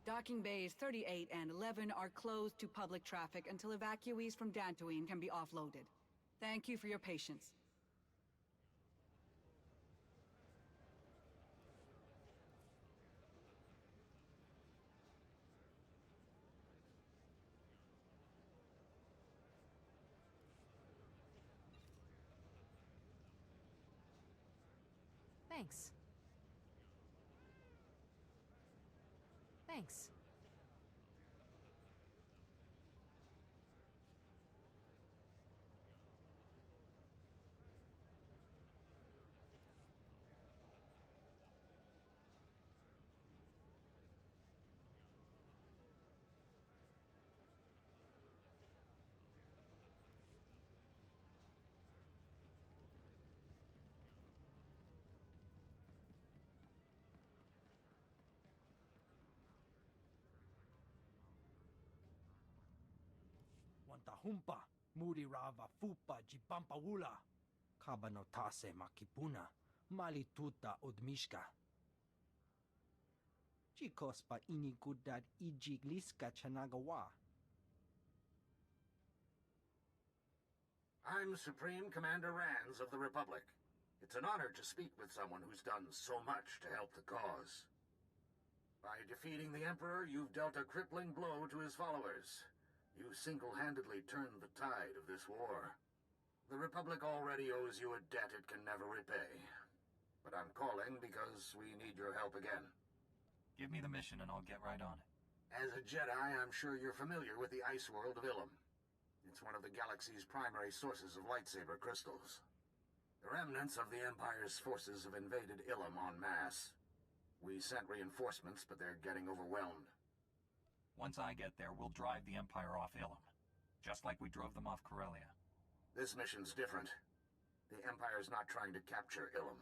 Docking bays 38 and 11 are closed to public traffic until evacuees from Dantooine can be offloaded. Thank you for your patience. Thanks. Thanks. Wantahumpa, Murirava Fupa Jipampawula, Kabanotase Makipuna, Malituta Odmishka. Chikospa Inikudad Ijigliska Chanagawa. I'm Supreme Commander Rands of the Republic. It's an honor to speak with someone who's done so much to help the cause. By defeating the Emperor, you've dealt a crippling blow to his followers. You single-handedly turned the tide of this war. The Republic already owes you a debt it can never repay. But I'm calling because we need your help again. Give me the mission and I'll get right on it. As a Jedi, I'm sure you're familiar with the ice world of Ilum. It's one of the galaxy's primary sources of lightsaber crystals. The remnants of the Empire's forces have invaded Ilum en masse. We sent reinforcements, but they're getting overwhelmed. Once I get there, we'll drive the Empire off Ilum. Just like we drove them off Corellia. This mission's different. The Empire's not trying to capture Ilum.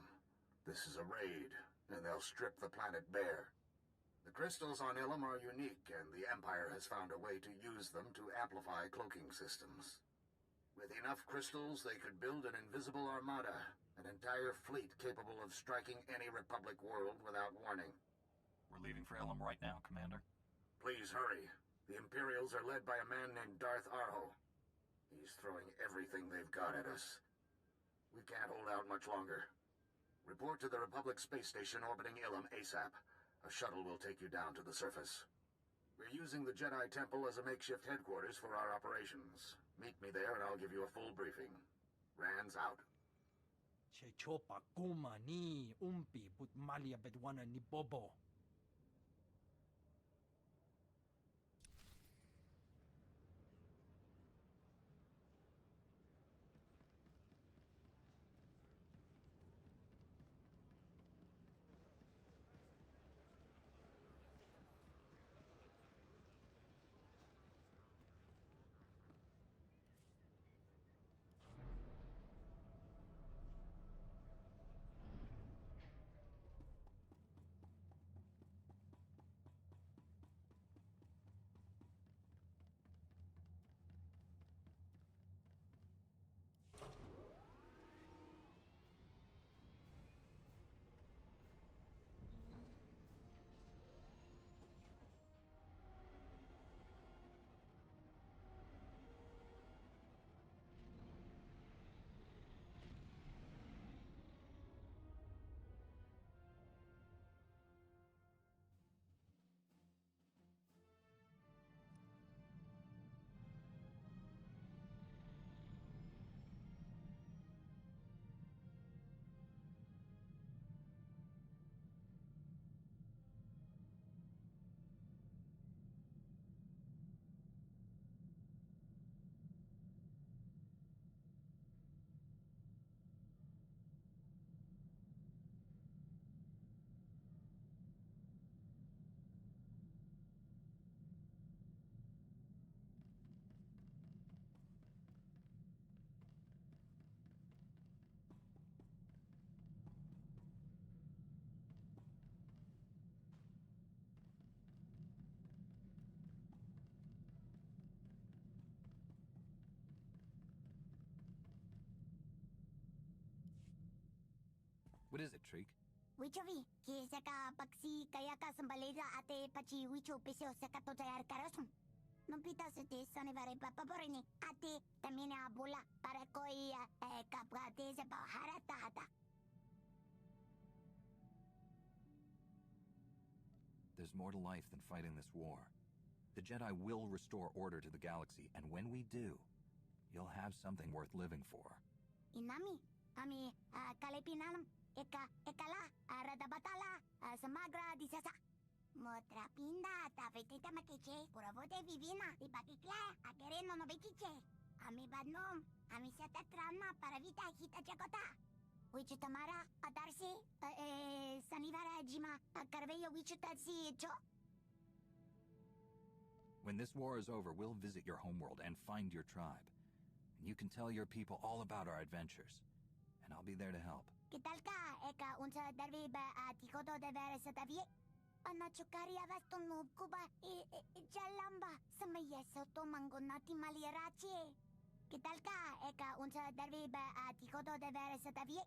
This is a raid, and they'll strip the planet bare. The crystals on Ilum are unique, and the Empire has found a way to use them to amplify cloaking systems. With enough crystals, they could build an invisible armada, an entire fleet capable of striking any Republic world without warning. We're leaving for Ilum right now, Commander. Please hurry. The Imperials are led by a man named Darth Arho. He's throwing everything they've got at us. We can't hold out much longer. Report to the Republic space station orbiting Ilum ASAP. A shuttle will take you down to the surface. We're using the Jedi Temple as a makeshift headquarters for our operations. Meet me there and I'll give you a full briefing. Rands out. Chechopa Kuma ni Umpi Butmalia Bedwana ni Bobo. What is it, Treek? Wichovi, kisaka paksi kaya ka sambaleza ate pachi wicho pesio sakato tayar karosum. Non pitasete sanivare papaporini ate tamina bola para koi kapgate se paharatata. There's more to life than fighting this war. The Jedi will restore order to the galaxy, and when we do, you'll have something worth living for. Inami, ami kalepinanam, ekala, radabatala, samagra disasa. Motra pinda, tafetita makiche, puravote vivina, ipakikla, akereno no bekiche. Ami badnom, ami satatrama para vita hita chakota. Wichutamara, atarsi, sanivara jima, carvello wichutatsi cho. When this war is over, we'll visit your homeworld and find your tribe. And you can tell your people all about our adventures. And I'll be there to help. ¿Qué tal ka? Eka unsa darbi ba atikoto de ver sa tavie? Anachukari avasto no kuba jalamba samaya soto mango nati maliarache. ¿Qué tal ka? Eka unsa darbi ba atikoto de ver sa tavie?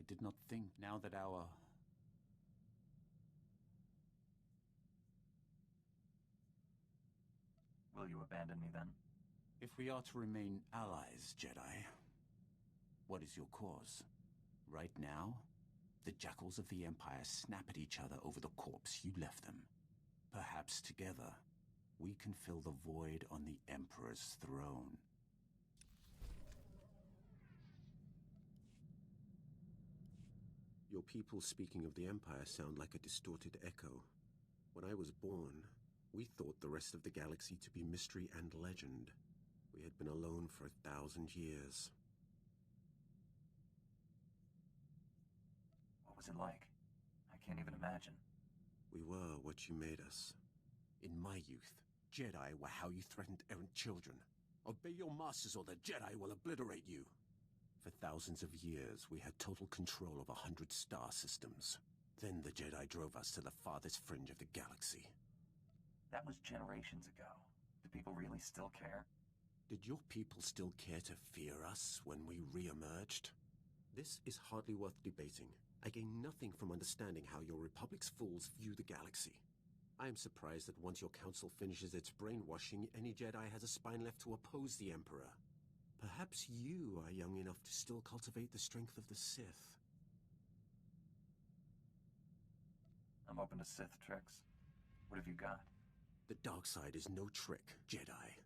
did not think now that our... Will you abandon me then? If we are to remain allies, Jedi, what is your cause? Right now, the jackals of the Empire snap at each other over the corpse you left them. Perhaps together, we can fill the void on the Emperor's throne. Your people speaking of the Empire sound like a distorted echo. When I was born, we thought the rest of the galaxy to be mystery and legend. We had been alone for 1,000 years. What was it like? I can't even imagine. We were what you made us. In my youth, Jedi were how you threatened errant children. Obey your masters or the Jedi will obliterate you. For thousands of years, we had total control of 100 star systems. Then the Jedi drove us to the farthest fringe of the galaxy. That was generations ago. Do people really still care? Did your people still care to fear us when we re-emerged? This is hardly worth debating. I gain nothing from understanding how your Republic's fools view the galaxy. I am surprised that once your council finishes its brainwashing, any Jedi has a spine left to oppose the Emperor. Perhaps you are young enough to still cultivate the strength of the Sith. I'm open to Sith tricks. What have you got? The dark side is no trick, Jedi.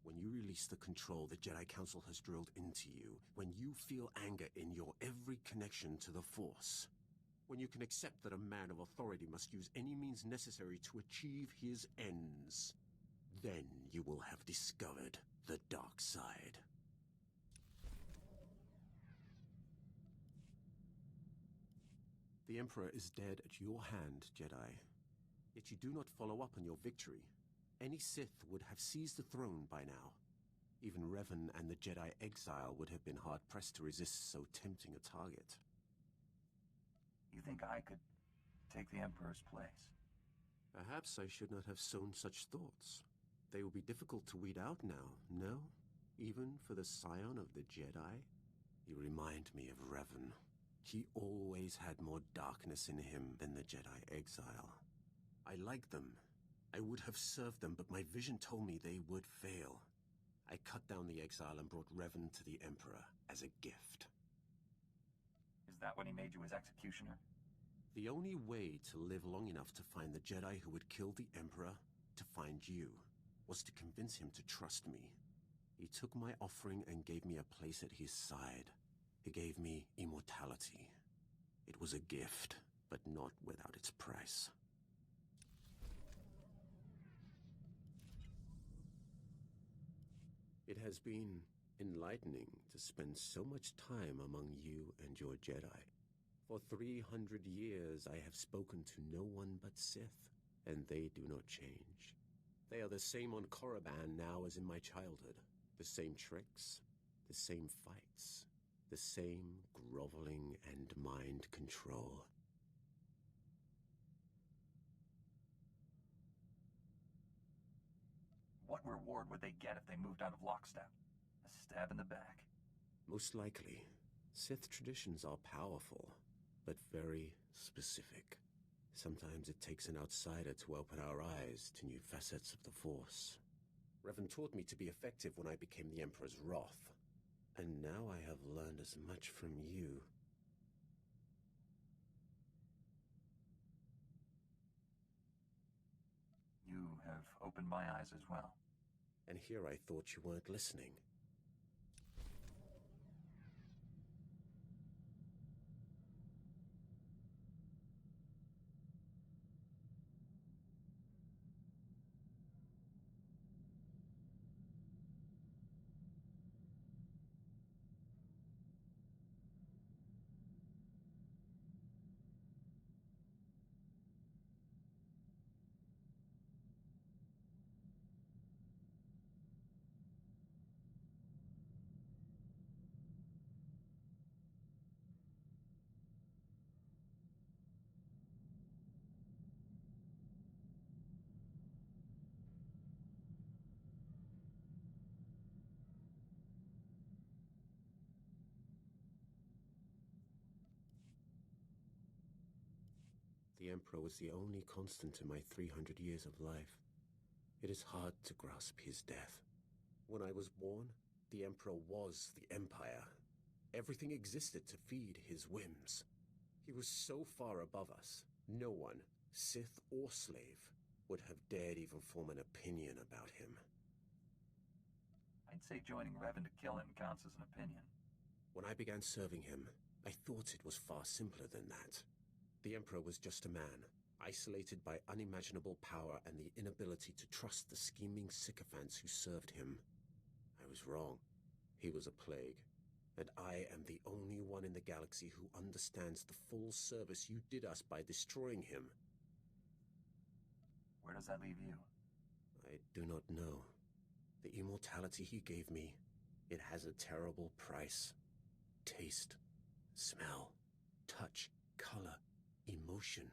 When you release the control the Jedi Council has drilled into you, when you feel anger in your every connection to the Force, when you can accept that a man of authority must use any means necessary to achieve his ends, then you will have discovered the dark side. The Emperor is dead at your hand, Jedi. Yet you do not follow up on your victory. Any Sith would have seized the throne by now. Even Revan and the Jedi exile would have been hard-pressed to resist so tempting a target. You think I could take the Emperor's place? Perhaps I should not have sown such thoughts. They will be difficult to weed out now, no? Even for the scion of the Jedi? You remind me of Revan. He always had more darkness in him than the Jedi exile. I like them. I would have served them, but my vision told me they would fail. I cut down the exile and brought Revan to the Emperor as a gift. Is that when he made you his executioner? The only way to live long enough to find the Jedi who would kill the Emperor, to find you, was to convince him to trust me. He took my offering and gave me a place at his side. He gave me immortality. It was a gift, but not without its price. It has been enlightening to spend so much time among you and your Jedi. For 300 years I have spoken to no one but Sith, and they do not change. They are the same on Korriban now as in my childhood. The same tricks, the same fights, the same groveling and mind control. What reward would they get if they moved out of lockstep? A stab in the back. Most likely. Sith traditions are powerful, but very specific. Sometimes it takes an outsider to open our eyes to new facets of the Force. Revan taught me to be effective when I became the Emperor's wrath. And now I have learned as much from you. You have opened my eyes as well. And here I thought you weren't listening. The Emperor was the only constant in my 300 years of life. It is hard to grasp his death. When I was born, the Emperor was the Empire. Everything existed to feed his whims. He was so far above us, no one, Sith or slave, would have dared even form an opinion about him. I'd say joining Revan to kill him counts as an opinion. When I began serving him, I thought it was far simpler than that. The Emperor was just a man, isolated by unimaginable power and the inability to trust the scheming sycophants who served him. I was wrong. He was a plague, and I am the only one in the galaxy who understands the full service you did us by destroying him. Where does that leave you? I do not know. The immortality he gave me, it has a terrible price. Taste, smell, touch, color, emotion.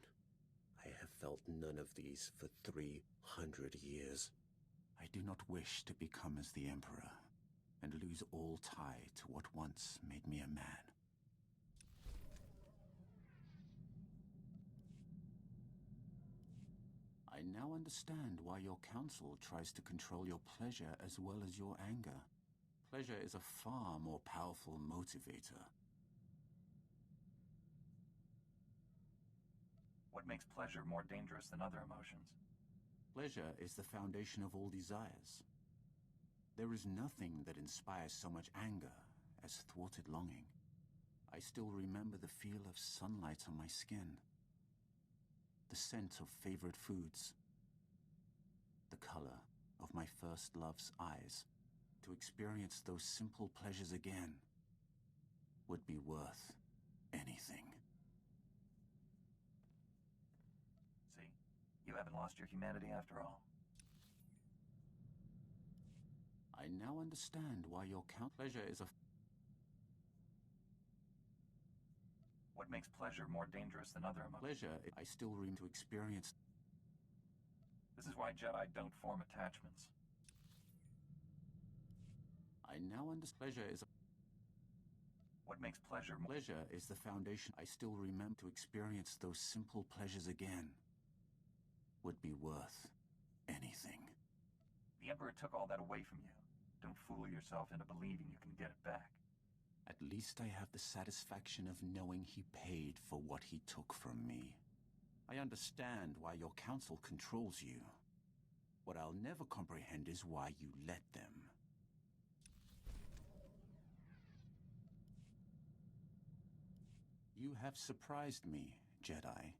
I have felt none of these for 300 years. I do not wish to become as the Emperor and lose all tie to what once made me a man. I now understand why your council tries to control your pleasure as well as your anger. Pleasure is a far more powerful motivator. What makes pleasure more dangerous than other emotions? Pleasure is the foundation of all desires. There is nothing that inspires so much anger as thwarted longing. I still remember the feel of sunlight on my skin, the scent of favorite foods, the color of my first love's eyes. To experience those simple pleasures again would be worth anything. See, you haven't lost your humanity after all. I now understand why your pleasure is a... What makes pleasure more dangerous than other emotions? Pleasure, I still to experience... This is why Jedi don't form attachments. I now understand pleasure is... What makes pleasure more... Pleasure is the foundation. I still remember to experience those simple pleasures again would be worth anything. The Emperor took all that away from you. Don't fool yourself into believing you can get it back. At least I have the satisfaction of knowing he paid for what he took from me. I understand why your council controls you. What I'll never comprehend is why you let them. You have surprised me, Jedi.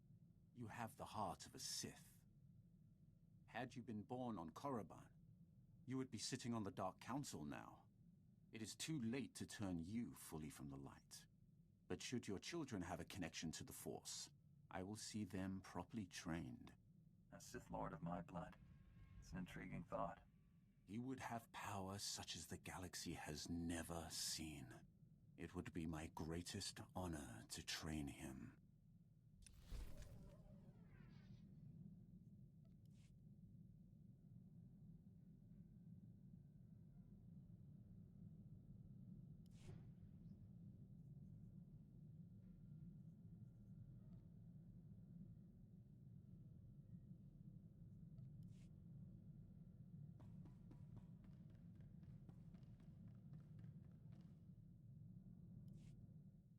You have the heart of a Sith. Had you been born on Korriban, you would be sitting on the Dark Council now. It is too late to turn you fully from the light. But should your children have a connection to the Force, I will see them properly trained. A Sith Lord of my blood. It's an intriguing thought. He would have power such as the galaxy has never seen. It would be my greatest honor to train him.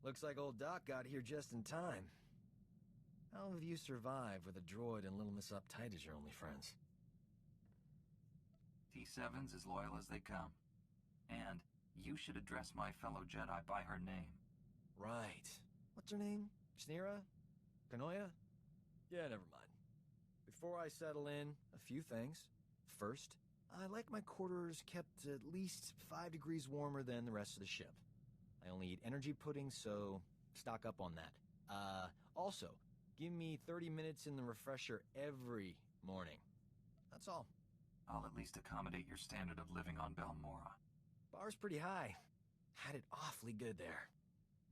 Looks like old Doc got here just in time. How have you survived with a droid and Little Miss Uptight as your only friends? T7's as loyal as they come. And you should address my fellow Jedi by her name. Right. What's her name? Sneera? Kanoya? Yeah, never mind. Before I settle in, a few things. First, I like my quarters kept at least 5 degrees warmer than the rest of the ship. I only eat energy pudding, so stock up on that. Also, give me 30 minutes in the refresher every morning. That's all. I'll at least accommodate your standard of living on Belmora. Bar's pretty high. Had it awfully good there.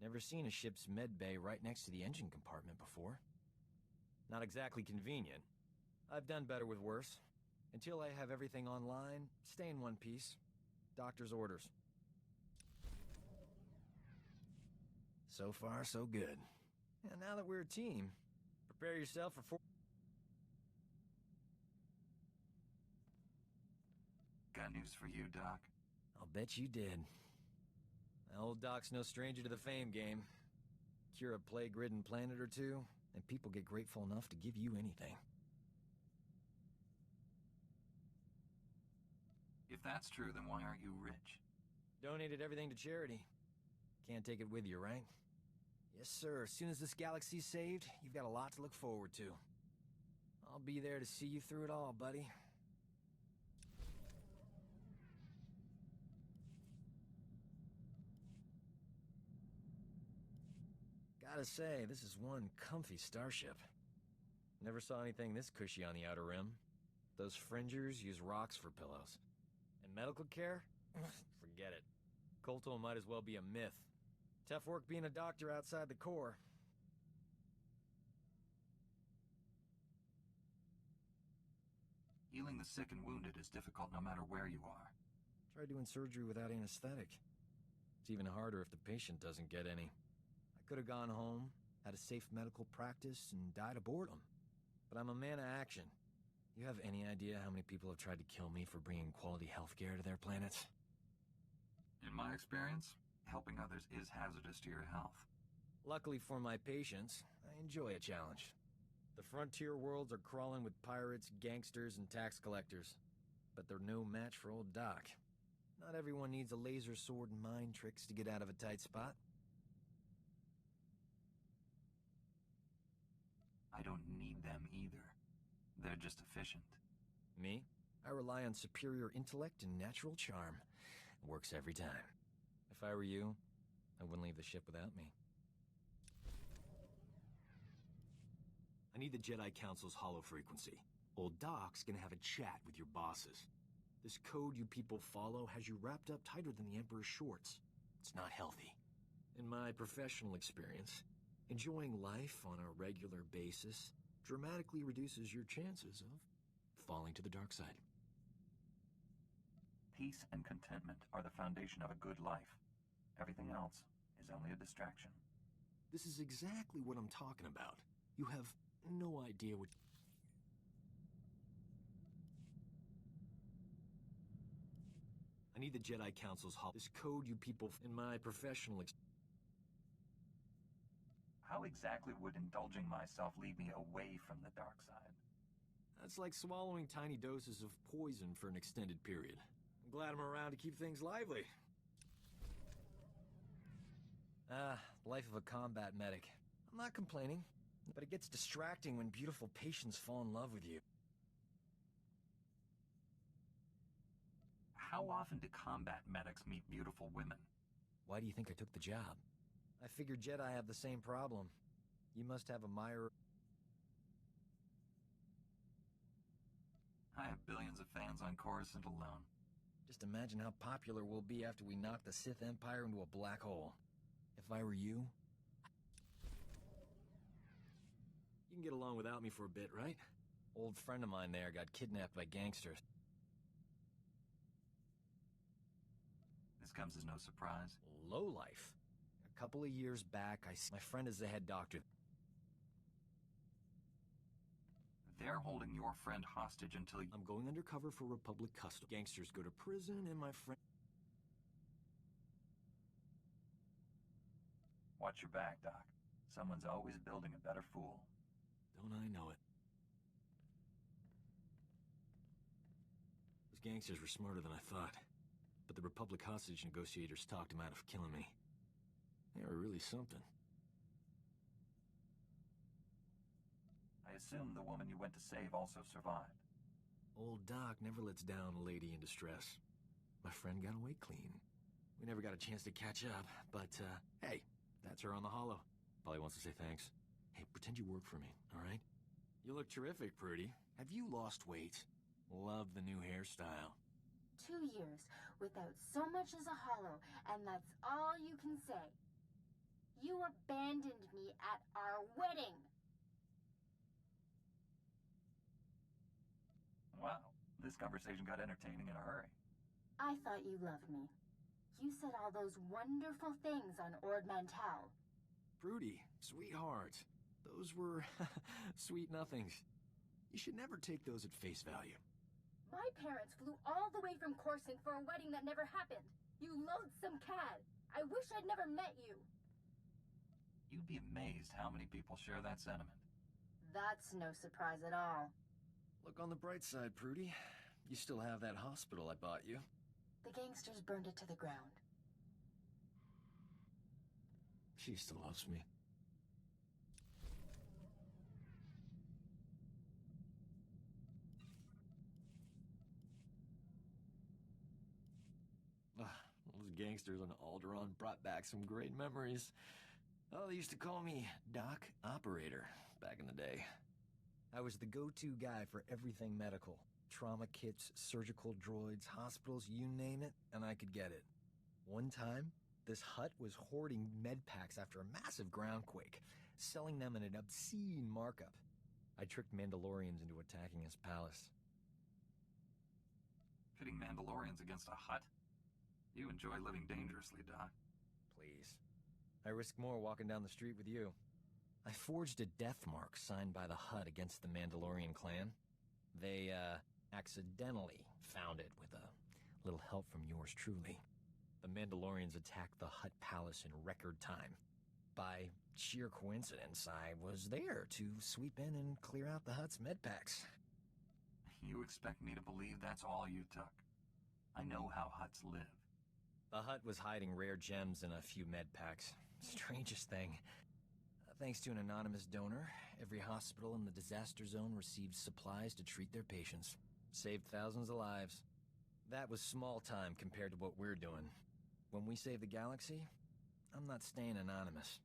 Never seen a ship's med bay right next to the engine compartment before. Not exactly convenient. I've done better with worse. Until I have everything online, stay in one piece. Doctor's orders. So far, so good. And now that we're a team, Prepare yourself for Got news for you, Doc. I'll bet you did. Old Doc's no stranger to the fame game. Cure a plague-ridden planet or two, and people get grateful enough to give you anything. If that's true, then why aren't you rich? Donated everything to charity. Can't take it with you, right? Yes, sir. As soon as this galaxy's saved, you've got a lot to look forward to. I'll be there to see you through it all, buddy. Gotta say, this is one comfy starship. Never saw anything this cushy on the Outer Rim. Those fringers use rocks for pillows. And medical care? Forget it. Kolto might as well be a myth. Tough work being a doctor outside the Corps. Healing the sick and wounded is difficult no matter where you are. Try doing surgery without anesthetic. It's even harder if the patient doesn't get any. I could have gone home, had a safe medical practice, and died of boredom. But I'm a man of action. You have any idea how many people have tried to kill me for bringing quality healthcare to their planet? In my experience, helping others is hazardous to your health. Luckily for my patients, I enjoy a challenge. The frontier worlds are crawling with pirates, gangsters, and tax collectors. But they're no match for old Doc. Not everyone needs a laser sword and mind tricks to get out of a tight spot. I don't need them either. They're just efficient. Me? I rely on superior intellect and natural charm. It works every time. If I were you, I wouldn't leave the ship without me. I need the Jedi Council's hollow frequency. Old Doc's gonna have a chat with your bosses. This code you people follow has you wrapped up tighter than the Emperor's shorts. It's not healthy. In my professional experience, enjoying life on a regular basis dramatically reduces your chances of falling to the dark side. Peace and contentment are the foundation of a good life. Everything else is only a distraction. This is exactly what I'm talking about. You have no idea what... I need the Jedi Council's this code you people in my professional How exactly would indulging myself lead me away from the dark side? That's like swallowing tiny doses of poison for an extended period. I'm glad I'm around to keep things lively. Life of a combat medic. I'm not complaining, but it gets distracting when beautiful patients fall in love with you. How often do combat medics meet beautiful women? Why do you think I took the job? I figured Jedi have the same problem. You must have a Myra... I have billions of fans on Coruscant alone. Just imagine how popular we'll be after we knock the Sith Empire into a black hole. If I were you... You can get along without me for a bit, right? Old friend of mine there got kidnapped by gangsters. This comes as no surprise. Lowlife. A couple of years back, my friend is the head doctor. They're holding your friend hostage until you... I'm going undercover for Republic Custom. Gangsters go to prison, and my friend... Watch your back, Doc. Someone's always building a better fool. Don't I know it? Those gangsters were smarter than I thought. But the Republic hostage negotiators talked him out of killing me. They were really something. I assume the woman you went to save also survived. Old Doc never lets down a lady in distress. My friend got away clean. We never got a chance to catch up, but, hey, that's her on the holo. Probably wants to say thanks. Hey, pretend you work for me, all right? You look terrific, Prudy. Have you lost weight? Love the new hairstyle. 2 years without so much as a hollow, and that's all you can say. You abandoned me at our wedding. Wow, this conversation got entertaining in a hurry. I thought you loved me. You said all those wonderful things on Ord Mantell. Prudy, sweetheart. Those were sweet nothings. You should never take those at face value. My parents flew all the way from Coruscant for a wedding that never happened. You loathsome cad. I wish I'd never met you. You'd be amazed how many people share that sentiment. That's no surprise at all. Look on the bright side, Prudy. You still have that hospital I bought you. The gangsters burned it to the ground. She still loves me. Those gangsters on Alderaan brought back some great memories. Oh, they used to call me Doc Operator back in the day. I was the go-to guy for everything medical. Trauma kits, surgical droids, hospitals, you name it, and I could get it. One time, this hut was hoarding med packs after a massive groundquake, selling them at an obscene markup. I tricked Mandalorians into attacking his palace. Pitting Mandalorians against a hut? You enjoy living dangerously, Doc. Please. I risk more walking down the street with you. I forged a death mark signed by the hut against the Mandalorian clan. They, accidentally found it with a little help from yours truly. The Mandalorians attacked the hut palace in record time. By sheer coincidence, I was there to sweep in and clear out the hut's med packs. You expect me to believe that's all you took? I know how huts live. The hut was hiding rare gems in a few med packs. Strangest thing. Thanks to an anonymous donor, every hospital in the disaster zone received supplies to treat their patients. Saved thousands of lives. That was small time compared to what we're doing. When we save the galaxy, I'm not staying anonymous.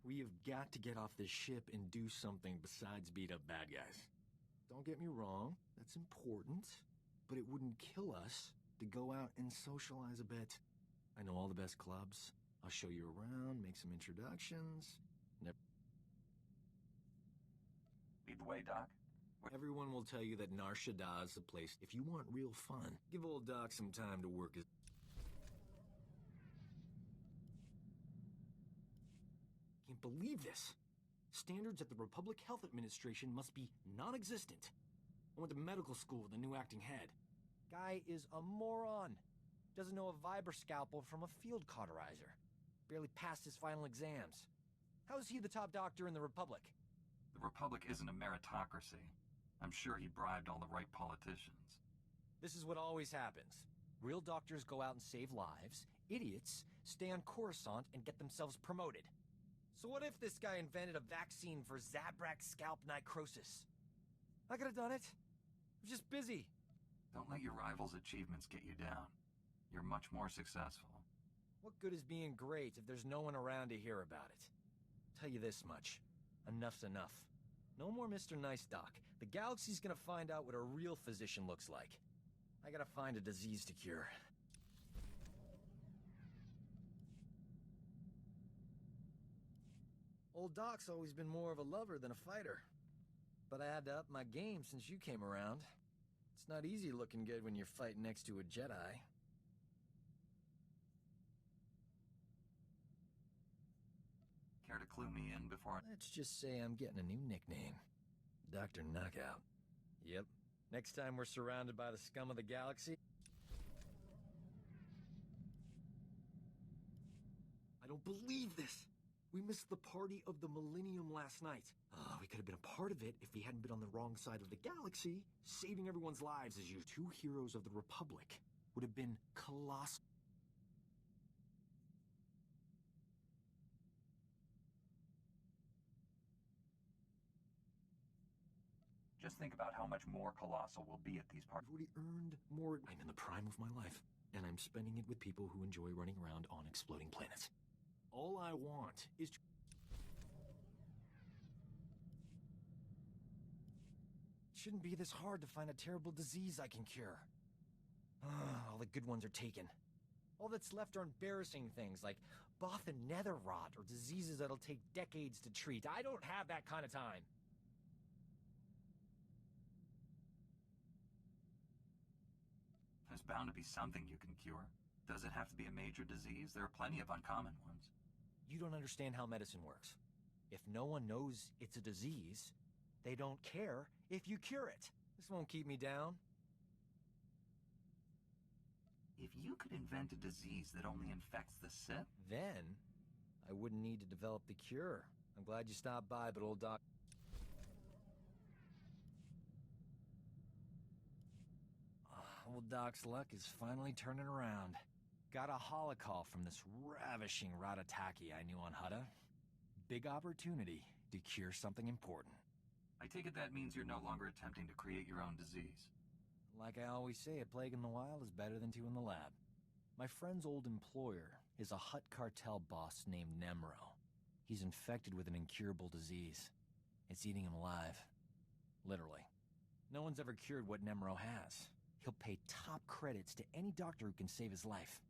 We have got to get off this ship and do something besides beat up bad guys. Don't get me wrong, that's important, but it wouldn't kill us to go out and socialize a bit. I know all the best clubs. I'll show you around, make some introductions. Lead the way, Doc. Everyone will tell you that Nar Shaddaa is the place if you want real fun. Give old Doc some time to work his... Can't believe this. Standards at the Republic Health Administration must be non-existent. I went to medical school with a new acting head. Guy is a moron. Doesn't know a vibra scalpel from a field cauterizer. Barely passed his final exams. How is he the top doctor in the Republic? The Republic isn't a meritocracy. I'm sure he bribed all the right politicians. This is what always happens. Real doctors go out and save lives. Idiots stay on Coruscant and get themselves promoted. So what if this guy invented a vaccine for Zabrak scalp necrosis? I could have done it. I'm just busy. Don't let your rivals' achievements get you down. You're much more successful. What good is being great if there's no one around to hear about it? I'll tell you this much. Enough's enough. No more Mr. Nice Doc. The galaxy's gonna find out what a real physician looks like. I gotta find a disease to cure. Old Doc's always been more of a lover than a fighter. But I had to up my game since you came around. It's not easy looking good when you're fighting next to a Jedi. Care to clue me in before... Let's just say I'm getting a new nickname. Dr. Knockout. Yep. Next time we're surrounded by the scum of the galaxy... I don't believe this! We missed the party of the Millennium last night. We could have been a part of it if we hadn't been on the wrong side of the galaxy. Saving everyone's lives as you two heroes of the Republic would have been colossal. Just think about how much more colossal we'll be at these parties. I've already earned more. I'm in the prime of my life, and I'm spending it with people who enjoy running around on exploding planets. All I want is to... It shouldn't be this hard to find a terrible disease I can cure. All the good ones are taken. All that's left are embarrassing things like Bothan nether rot or diseases that'll take decades to treat. I don't have that kind of time. There's bound to be something you can cure. Does it have to be a major disease? There are plenty of uncommon ones. You don't understand how medicine works. If no one knows it's a disease, they don't care if you cure it. This won't keep me down. If you could invent a disease that only infects the sick, Then, I wouldn't need to develop the cure. I'm glad you stopped by, but old Doc... Old Doc's luck is finally turning around. Got a holocall from this ravishing Ratataki I knew on Hutta. Big opportunity to cure something important. I take it that means you're no longer attempting to create your own disease. Like I always say, a plague in the wild is better than two in the lab. My friend's old employer is a Hutt cartel boss named Nemro. He's infected with an incurable disease. It's eating him alive. Literally. No one's ever cured what Nemro has. He'll pay top credits to any doctor who can save his life.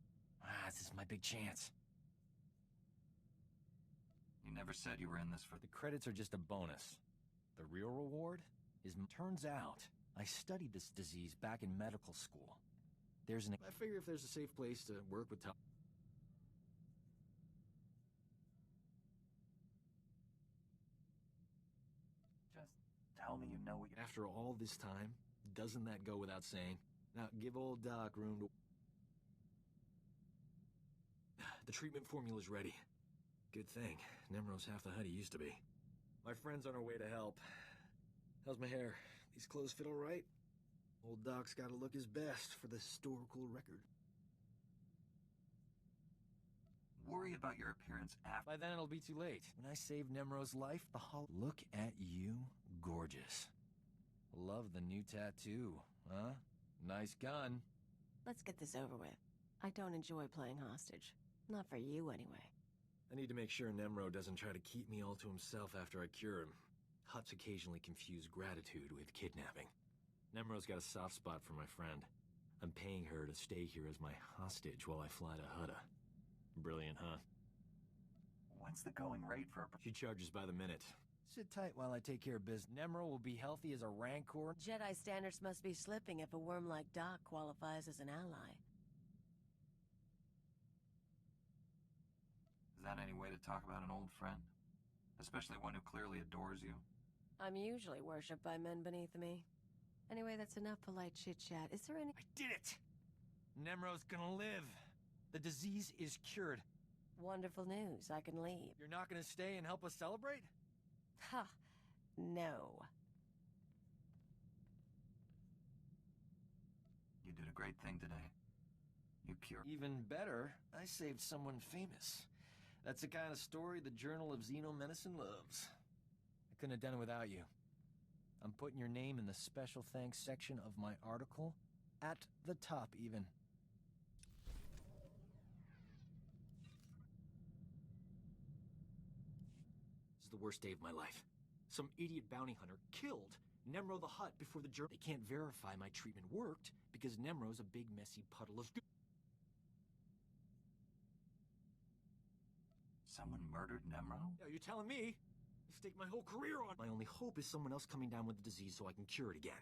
This is my big chance. You never said you were in this for The credits are just a bonus. The real reward is... Turns out, I studied this disease back in medical school. There's an... I figure if there's a safe place to work with top... Just tell me you know what you're... After all this time, doesn't that go without saying? Now, give old Doc room to... The treatment formula's ready. Good thing. Nemro's half the Hutt he used to be. My friend's on her way to help. How's my hair? These clothes fit all right? Old Doc's gotta look his best for the historical record. Worry about your appearance after... By then it'll be too late. When I saved Nemro's life, the whole... Look at you, gorgeous. Love the new tattoo, huh? Nice gun. Let's get this over with. I don't enjoy playing hostage. Not for you, anyway. I need to make sure Nemro doesn't try to keep me all to himself after I cure him. Hutts occasionally confuse gratitude with kidnapping. Nemro's got a soft spot for my friend. I'm paying her to stay here as my hostage while I fly to Hutta. Brilliant, huh? What's the going rate for a... She charges by the minute. Sit tight while I take care of business. Nemro will be healthy as a rancor. Jedi standards must be slipping if a worm like Doc qualifies as an ally. Is that any way to talk about an old friend? Especially one who clearly adores you? I'm usually worshipped by men beneath me. Anyway, that's enough polite chit-chat. Is there any... I did it! Nemro's gonna live. The disease is cured. Wonderful news. I can leave. You're not gonna stay and help us celebrate? Ha! No. You did a great thing today. You cured... Even better, I saved someone famous. That's the kind of story the Journal of Xenomedicine loves. I couldn't have done it without you. I'm putting your name in the special thanks section of my article. At the top, even. This is the worst day of my life. Some idiot bounty hunter killed Nemro the Hutt before the Journal... They can't verify my treatment worked because Nemro's a big messy puddle of... Someone murdered Nemro? Yeah, you're telling me? I staked my whole career on... My only hope is someone else coming down with the disease so I can cure it again.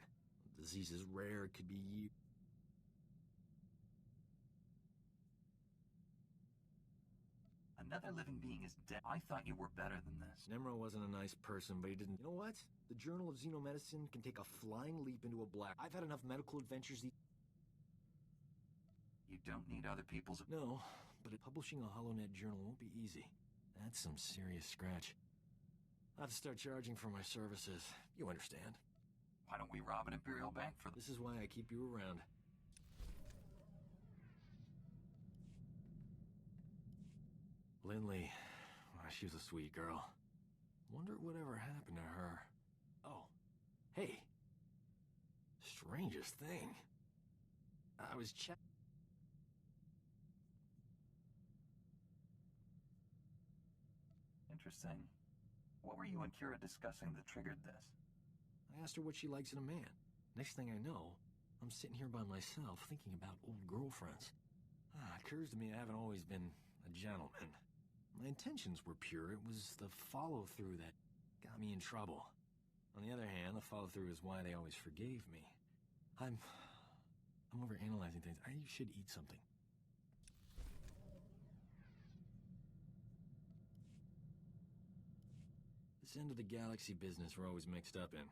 The disease is rare, it could be you. Another living being is dead. I thought you were better than this. Nemro wasn't a nice person, but he didn't... You know what? The Journal of Xenomedicine can take a flying leap into a black... I've had enough medical adventures these... You don't need other people's... No, but publishing a HoloNet journal won't be easy. That's some serious scratch. I'll have to start charging for my services. You understand. Why don't we rob an Imperial bank for... This is why I keep you around. Lindley, she was a sweet girl. Wonder whatever happened to her. Oh, hey. Strangest thing. I was Interesting. What were you and Kira discussing that triggered this? I asked her what she likes in a man. Next thing I know, I'm sitting here by myself thinking about old girlfriends. It occurs to me I haven't always been a gentleman. My intentions were pure. It was the follow-through that got me in trouble. On the other hand, the follow-through is why they always forgave me. I'm overanalyzing things. I should eat something. This end of the galaxy business we're always mixed up in.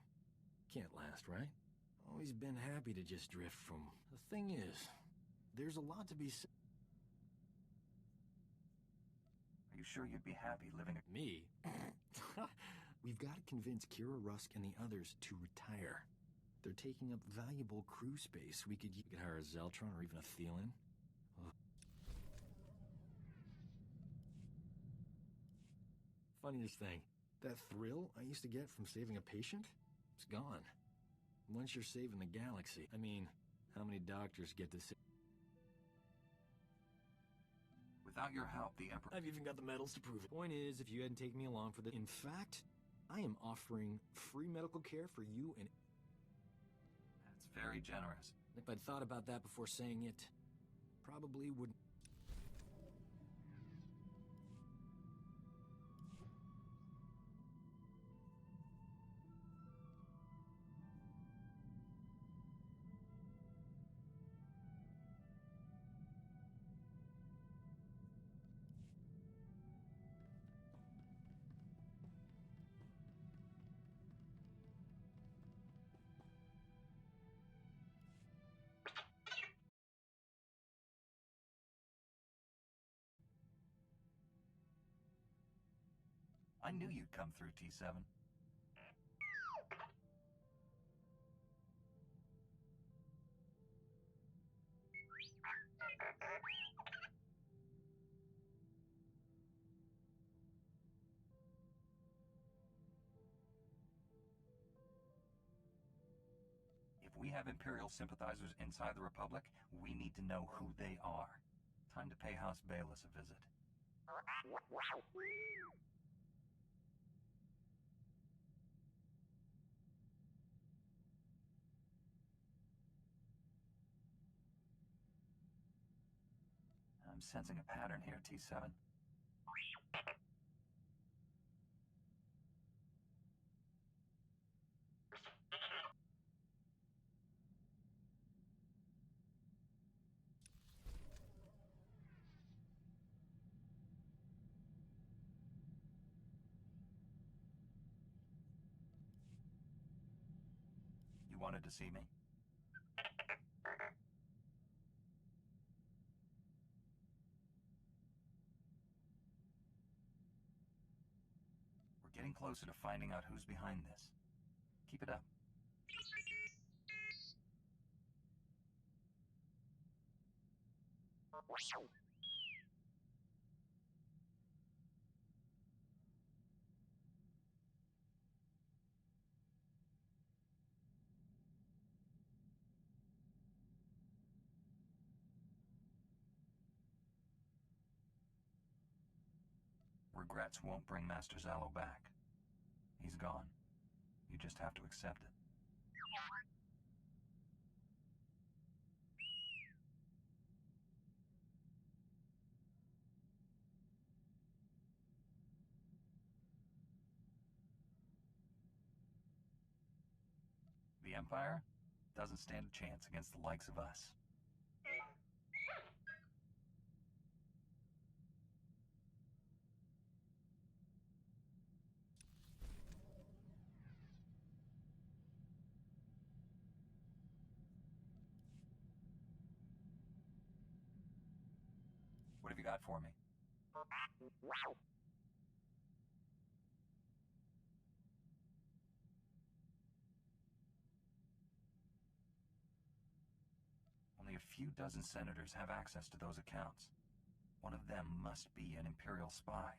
Can't last, right? Always been happy to just drift from... The thing is, there's a lot to be said. Are you sure you'd be happy living a... Me? We've got to convince Kira, Rusk, and the others to retire. They're taking up valuable crew space. We could hire a Zeltron or even a Thielen. Ugh. Funniest thing, that thrill I used to get from saving a patient, it's gone. Once you're saving the galaxy, I mean, how many doctors get to save? Without your help, the Emperor... I've even got the medals to prove it. Point is, if you hadn't taken me along for the... In fact, I am offering free medical care for you and... That's very generous. If I'd thought about that before saying it, probably wouldn't... I knew you'd come through, T7. If we have Imperial sympathizers inside the Republic, we need to know who they are. Time to pay House Bayless a visit. I'm sensing a pattern here, T7. You wanted to see me? We're getting closer to finding out who's behind this. Keep it up. Regrets won't bring Master Zalo back. He's gone. You just have to accept it. The Empire doesn't stand a chance against the likes of us. What have you got for me? Only a few dozen senators have access to those accounts. One of them must be an Imperial spy.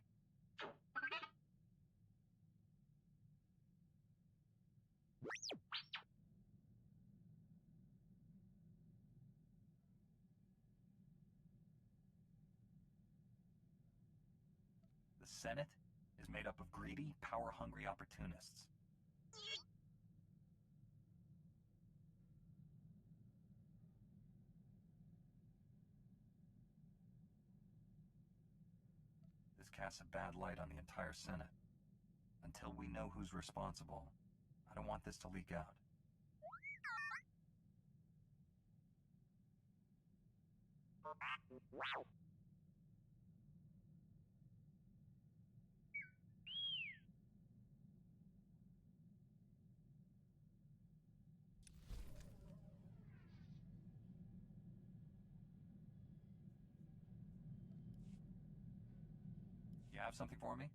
The Senate is made up of greedy, power-hungry opportunists. This casts a bad light on the entire Senate. Until we know who's responsible, I don't want this to leak out. have something for me?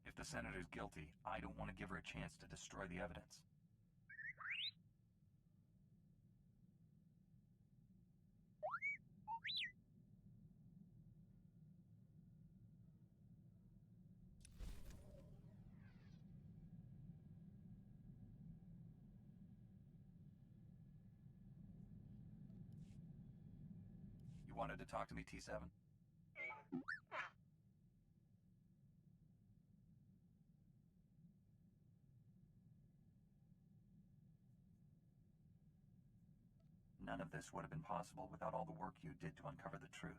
If the Senator's guilty, I don't want to give her a chance to destroy the evidence. You wanted to talk to me, T7? None of this would have been possible without all the work you did to uncover the truth.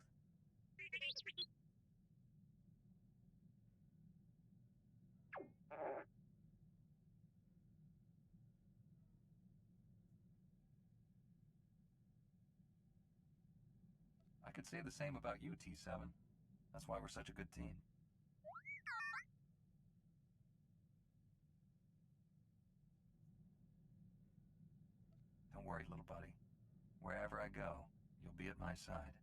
I could say the same about you, T7. That's why we're such a good team. Don't worry, little buddy. Wherever I go, you'll be at my side.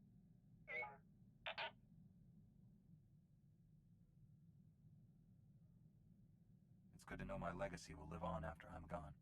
It's good to know my legacy will live on after I'm gone.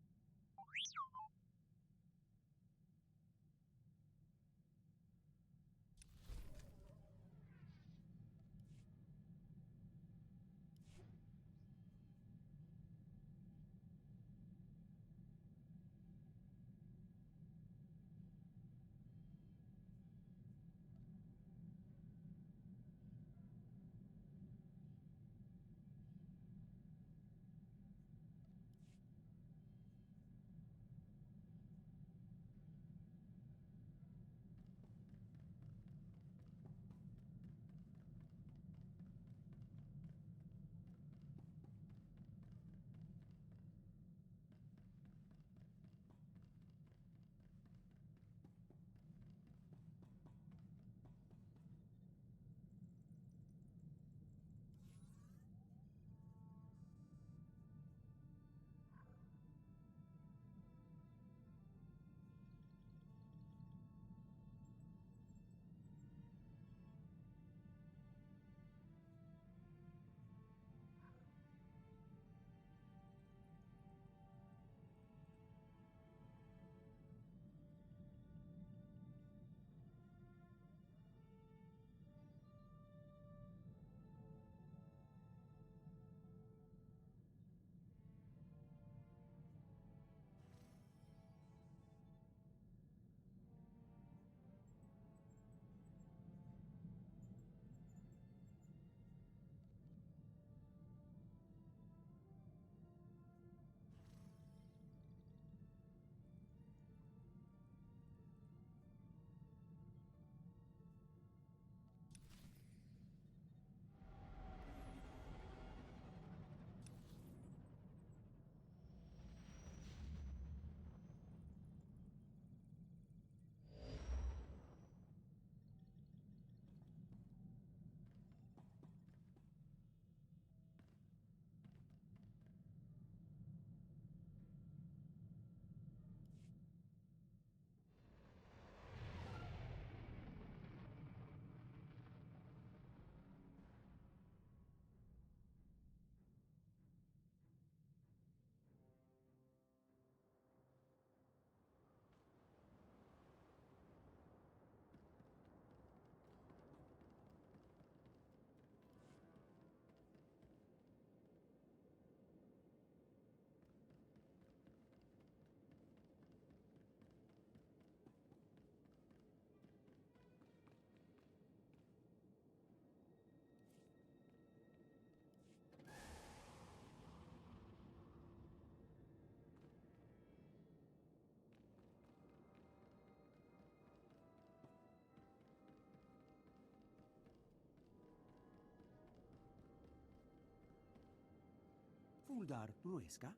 Fuldar Rueska?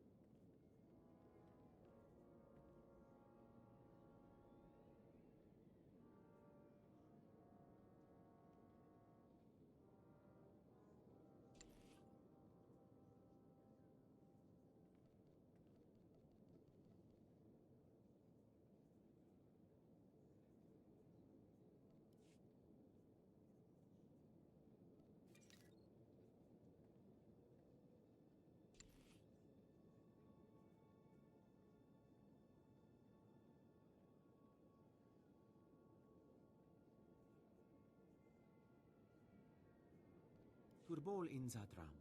Turbol in Zatram.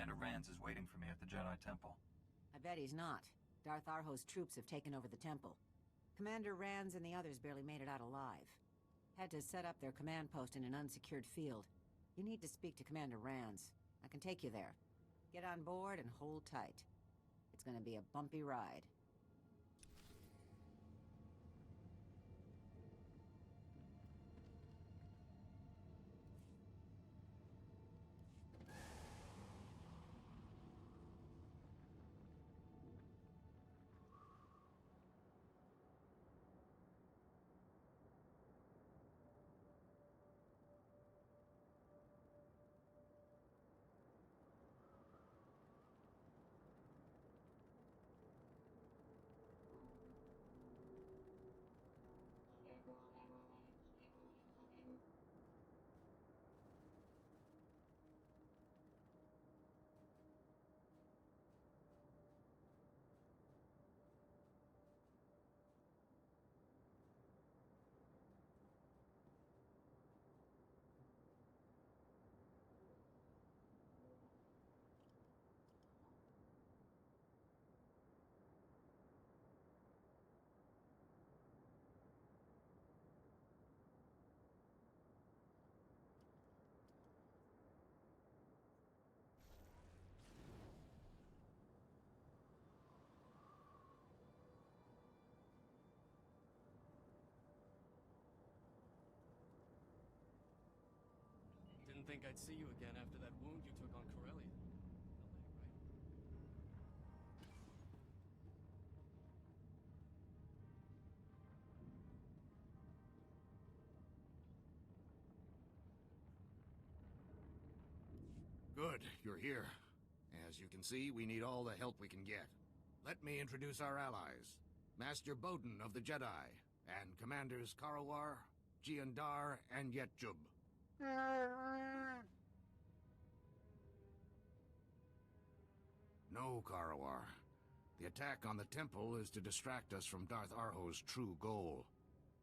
Commander Rands is waiting for me at the Jedi Temple. I bet he's not. Darth Arho's troops have taken over the temple. Commander Rands and the others barely made it out alive. Had to set up their command post in an unsecured field. You need to speak to Commander Rands. I can take you there. Get on board and hold tight. It's gonna be a bumpy ride. Didn't think I'd see you again after that wound you took on Corellia. Good, you're here. As you can see, we need all the help we can get. Let me introduce our allies. Master Bowden of the Jedi, and Commanders Karawar, Giandar, and Yetjub. No, Karawar. The attack on the temple is to distract us from Darth Arho's true goal,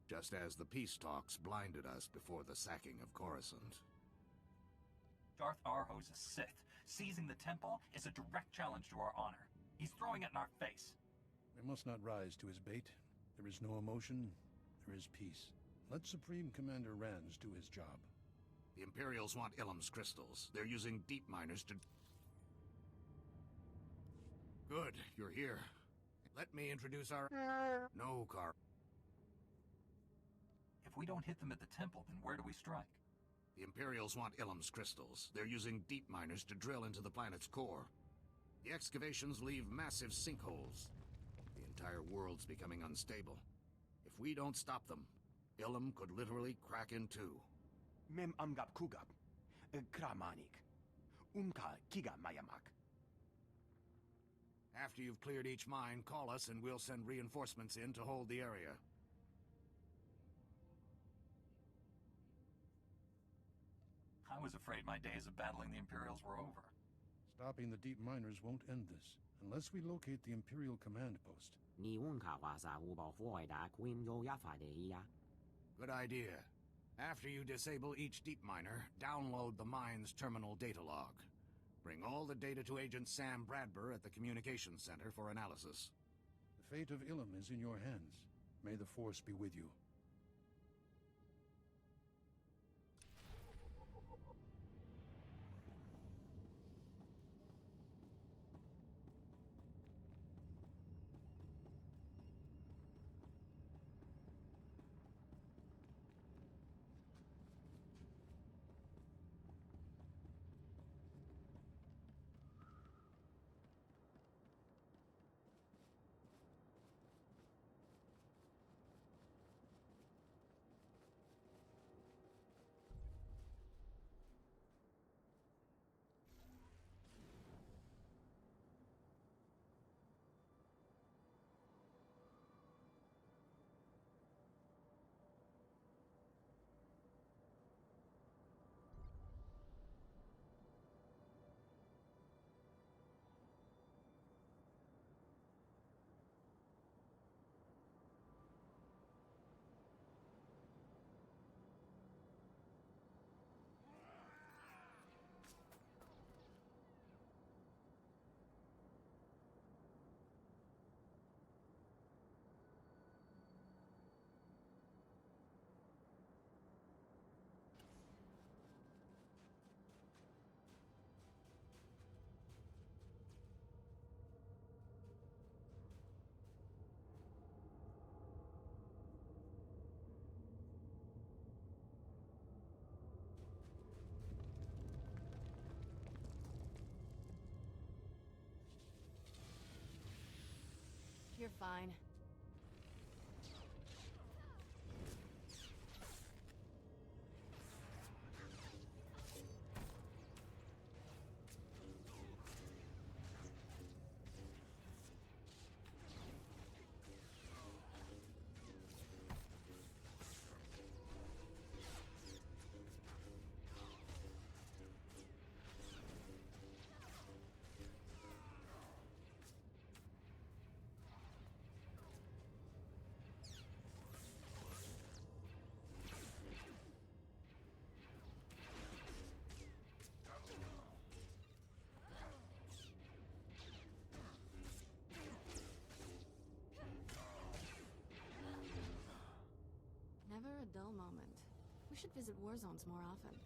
just as the peace talks blinded us before the sacking of Coruscant. Darth Arho's a Sith. Seizing the temple is a direct challenge to our honor. He's throwing it in our face. We must not rise to his bait. There is no emotion, there is peace. Let Supreme Commander Rands do his job. The Imperials want Ilum's crystals. They're using deep miners to... Good, you're here. Let me introduce our... No, Car... If we don't hit them at the temple, then where do we strike? The Imperials want Ilum's crystals. They're using deep miners to drill into the planet's core. The excavations leave massive sinkholes. The entire world's becoming unstable. If we don't stop them, Ilum could literally crack in two. Mem amgap kugap. Kramanik. Unka kiga mayamak. After you've cleared each mine, call us and we'll send reinforcements in to hold the area. I was afraid my days of battling the Imperials were over. Stopping the deep miners won't end this, unless we locate the Imperial command post. Good idea. After you disable each deep miner, download the mine's terminal data log. Bring all the data to Agent Sam Bradber at the Communications Center for analysis. The fate of Ilum is in your hands. May the Force be with you. You're fine. Never a dull moment. We should visit war zones more often.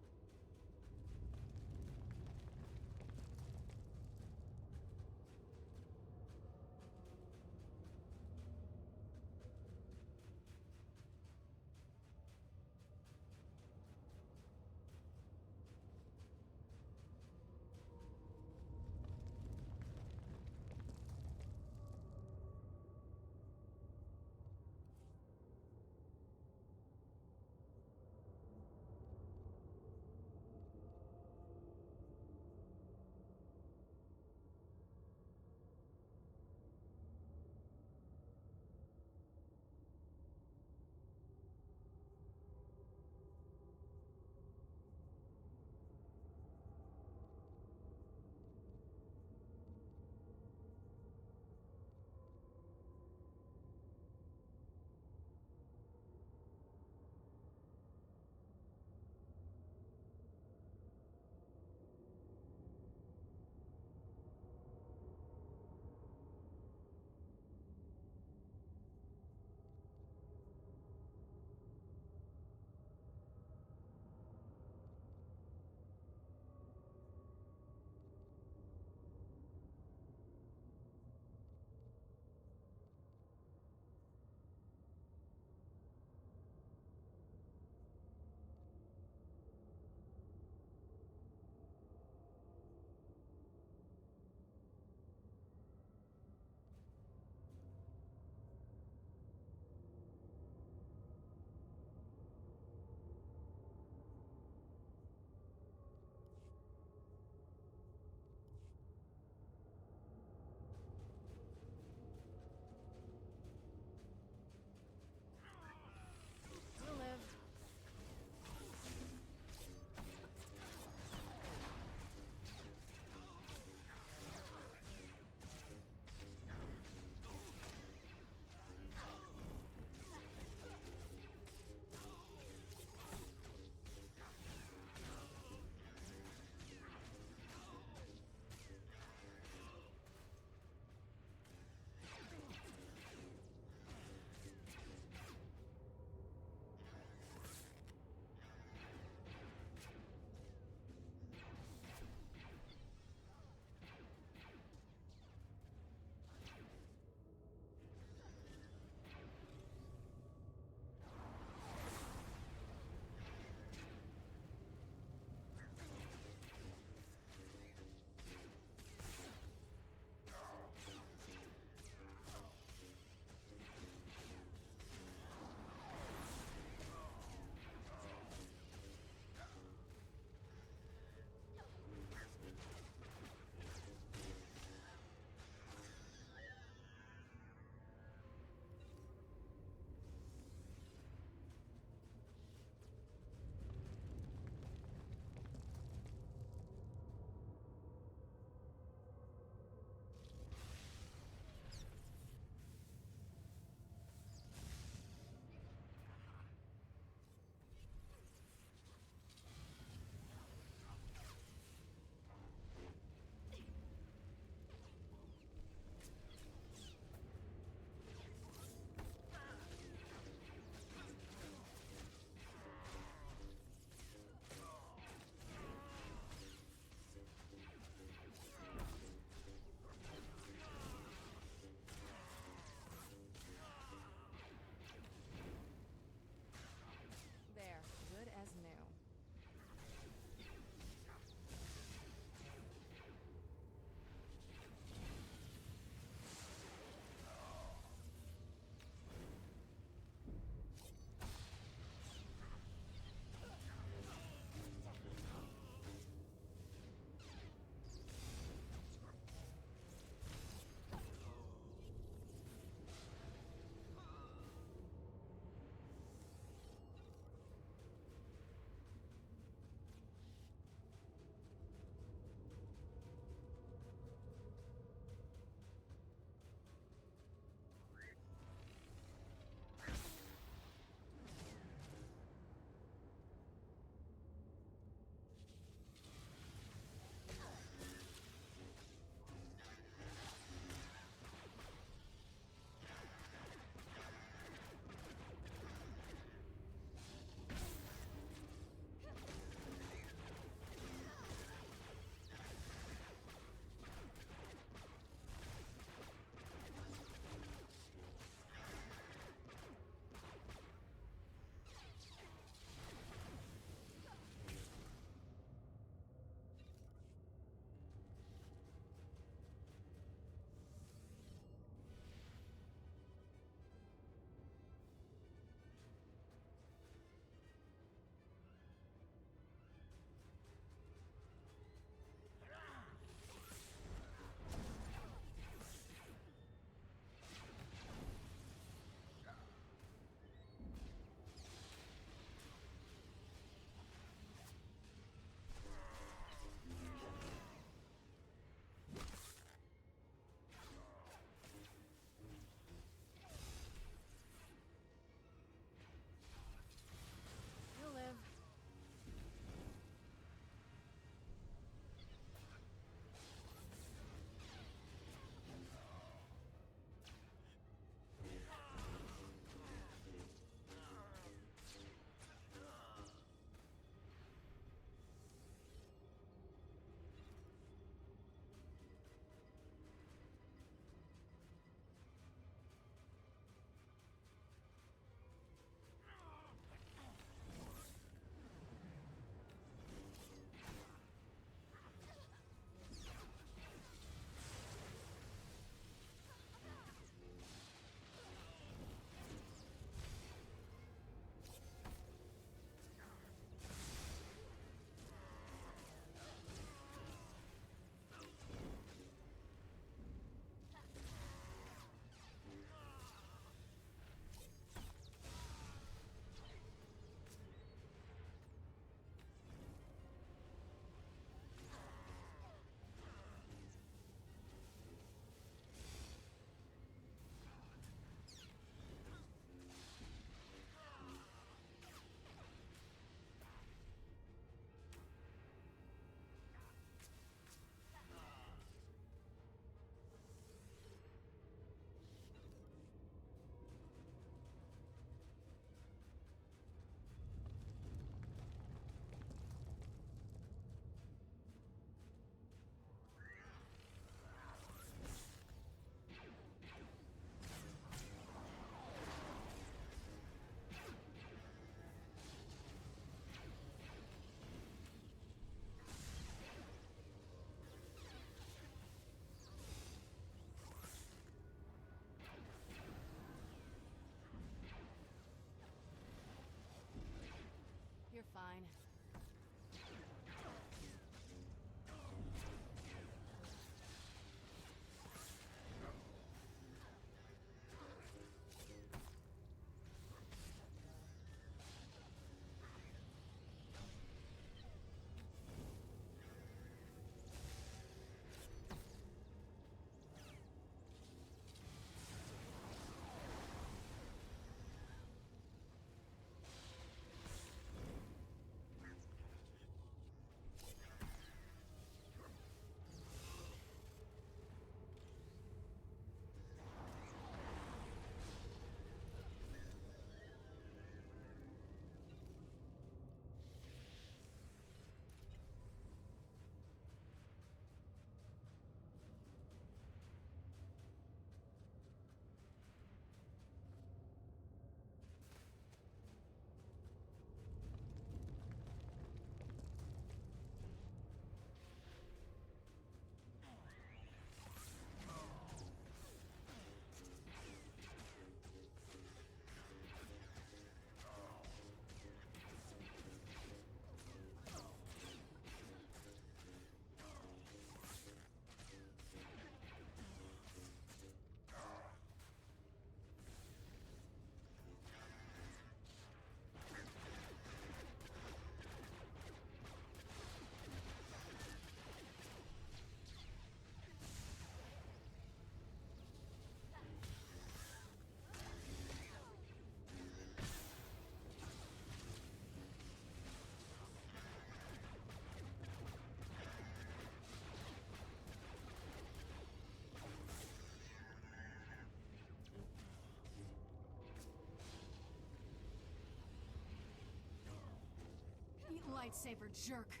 lightsaber, jerk.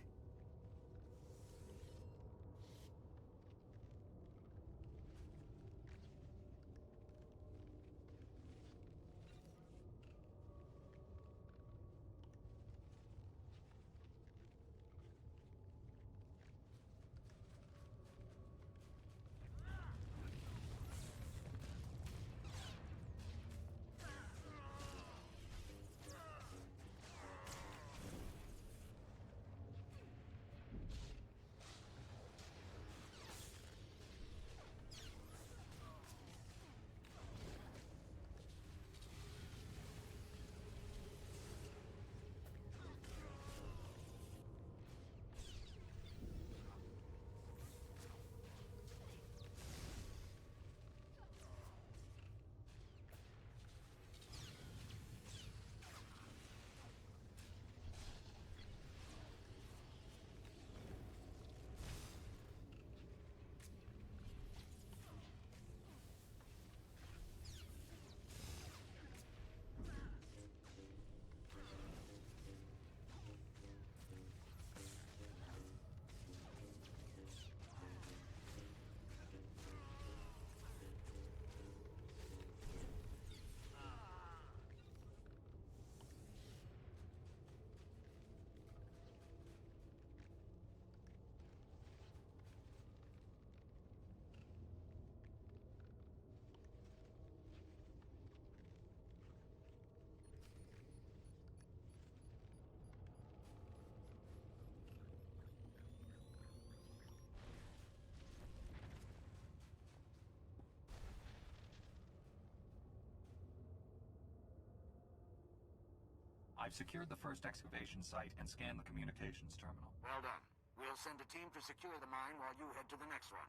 I've secured the first excavation site and scanned the communications terminal. Well done. We'll send a team to secure the mine while you head to the next one.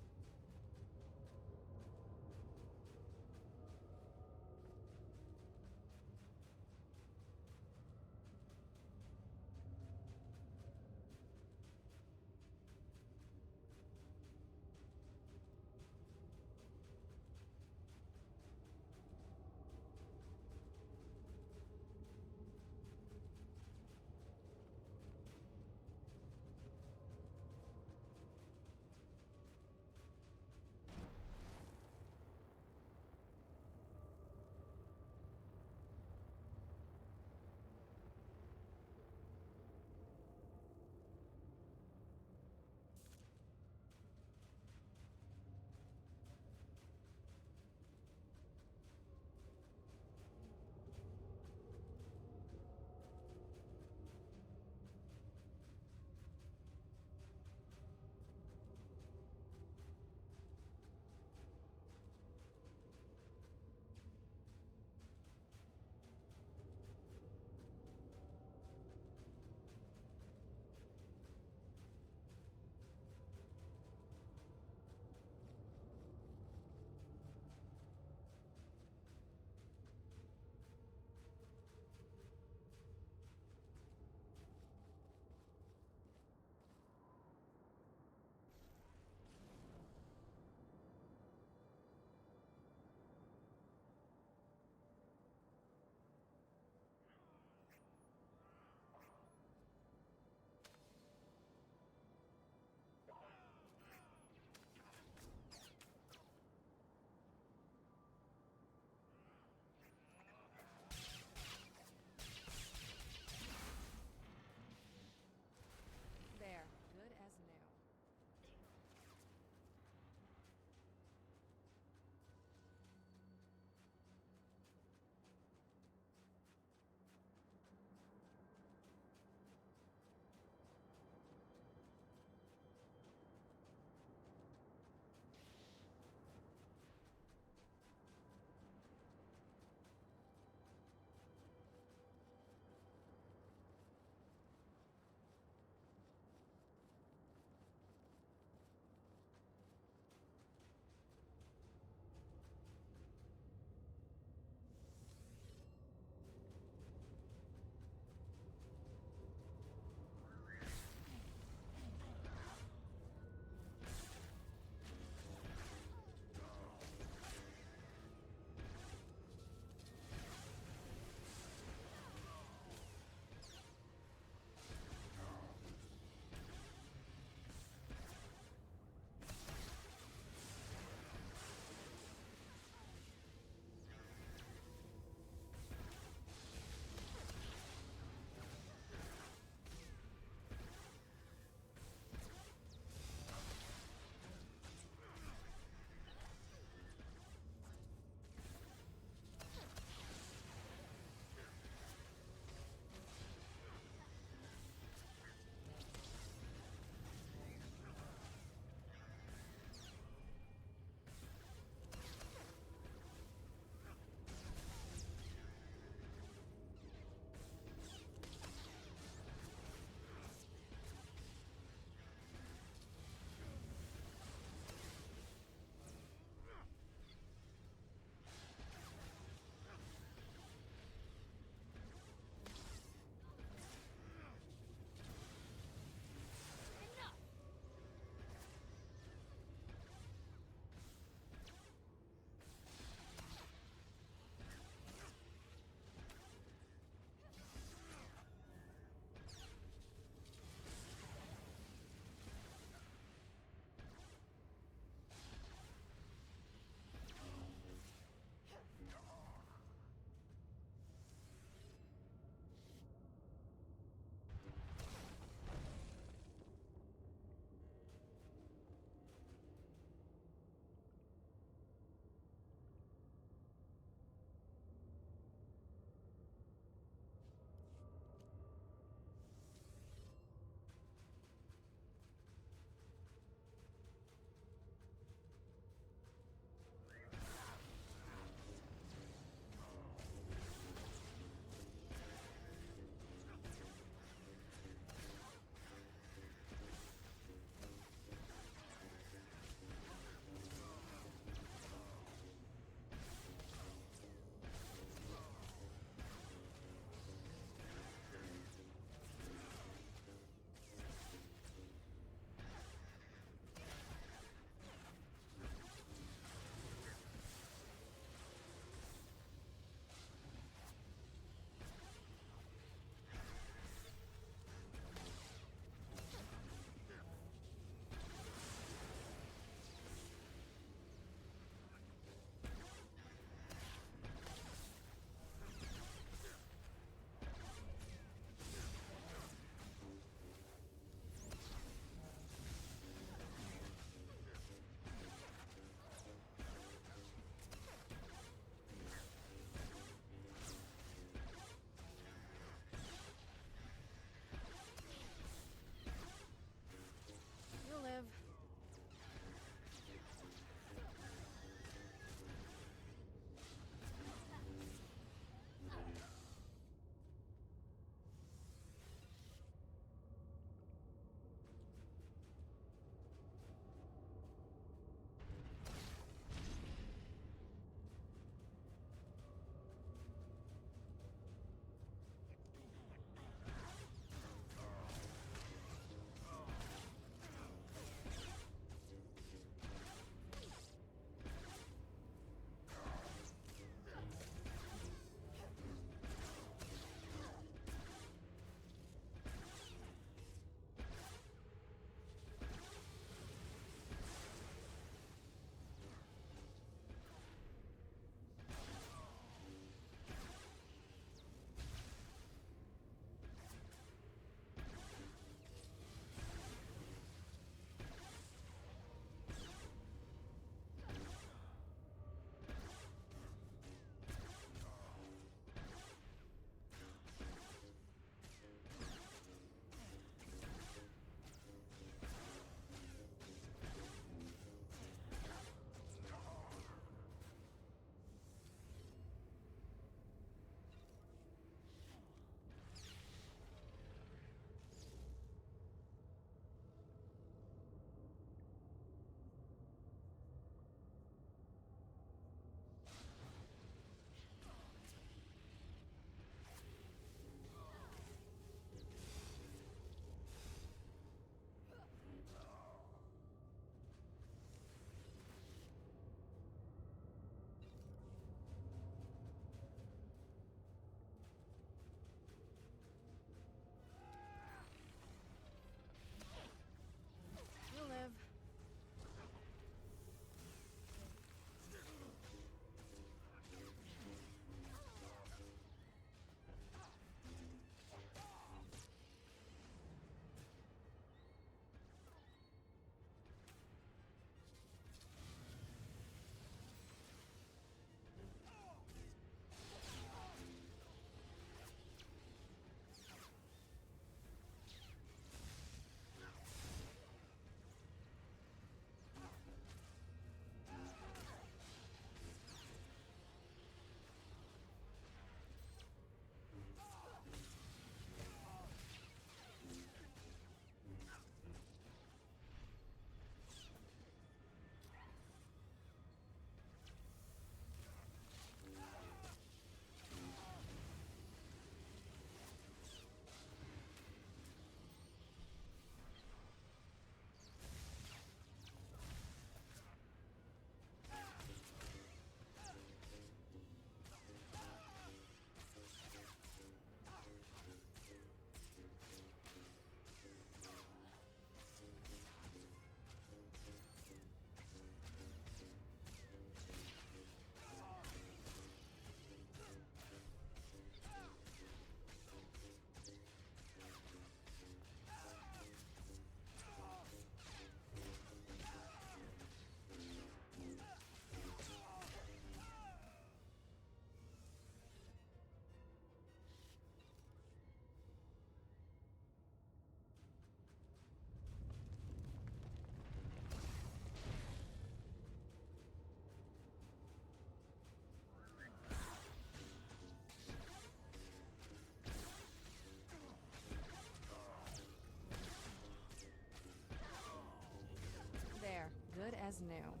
as new.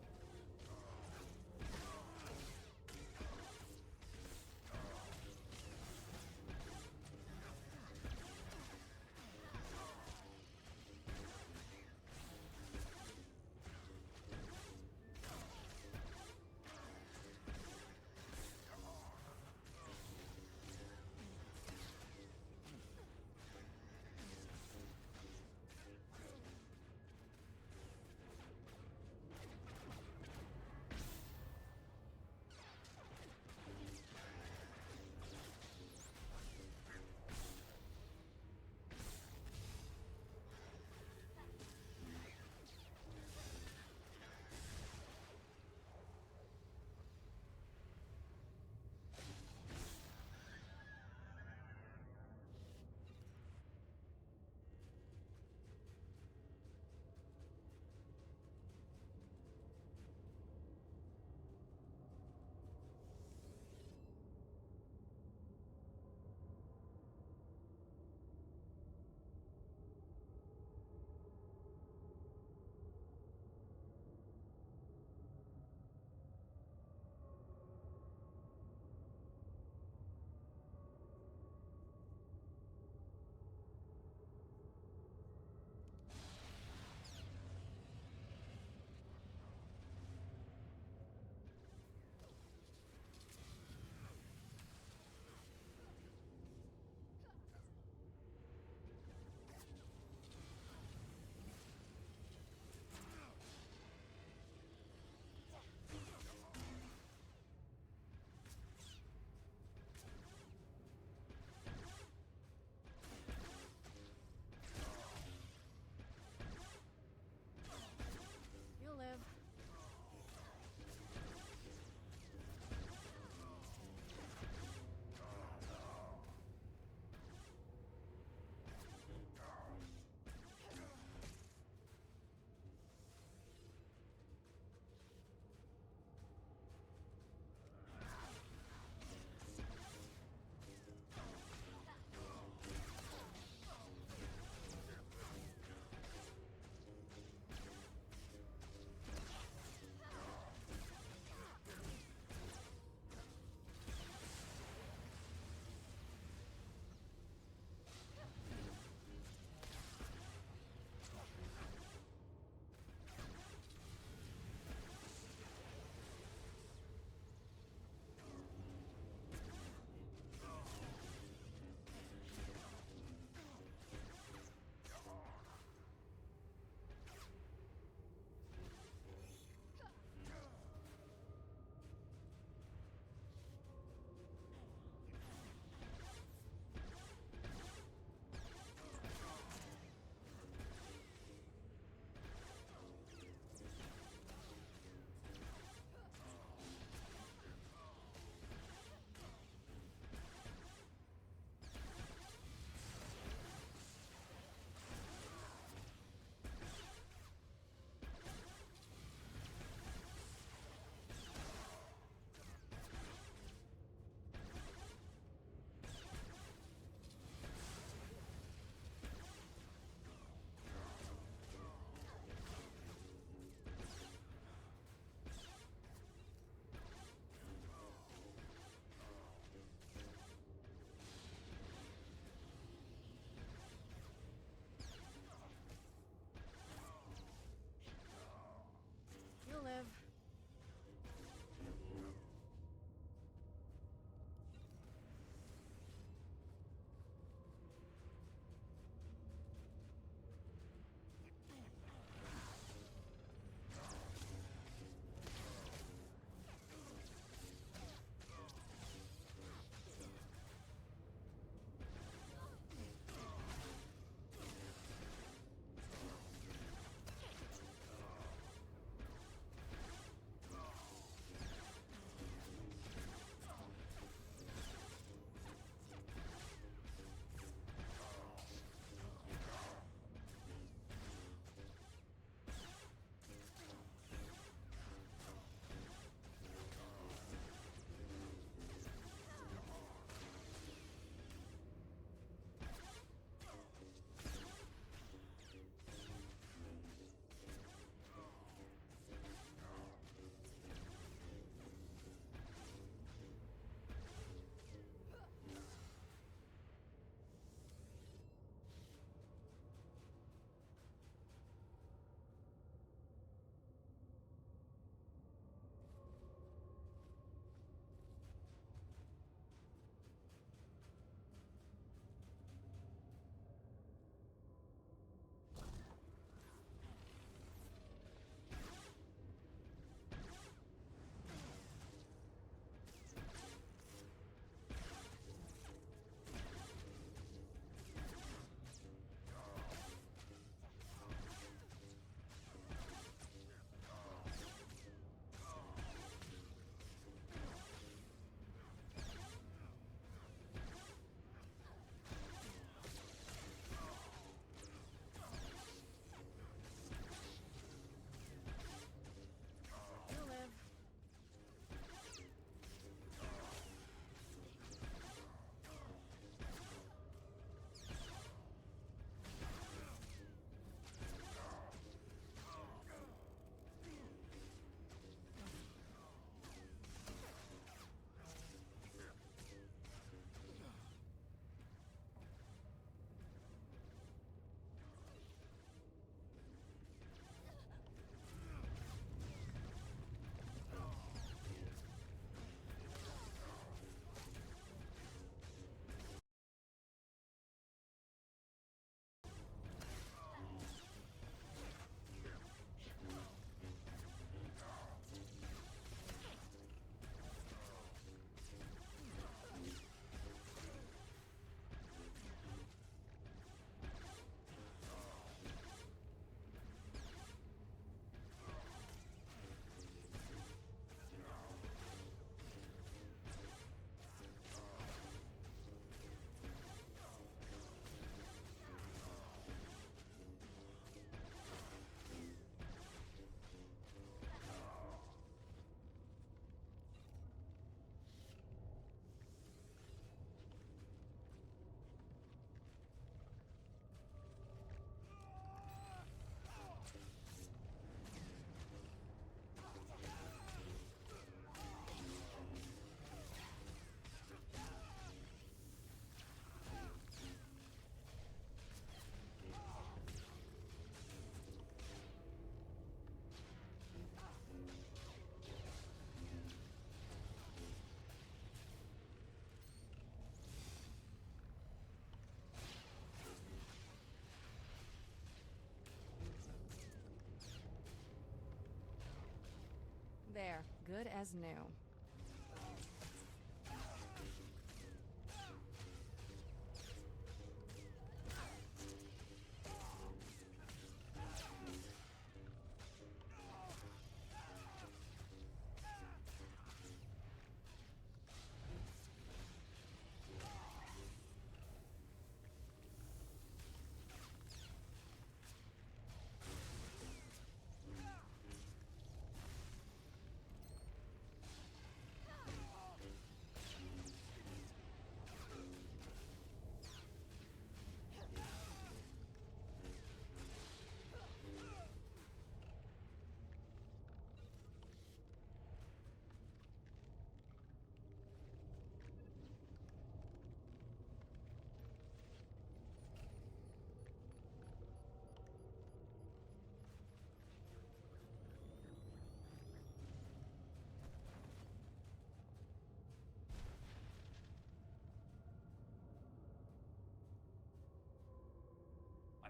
There, good as new.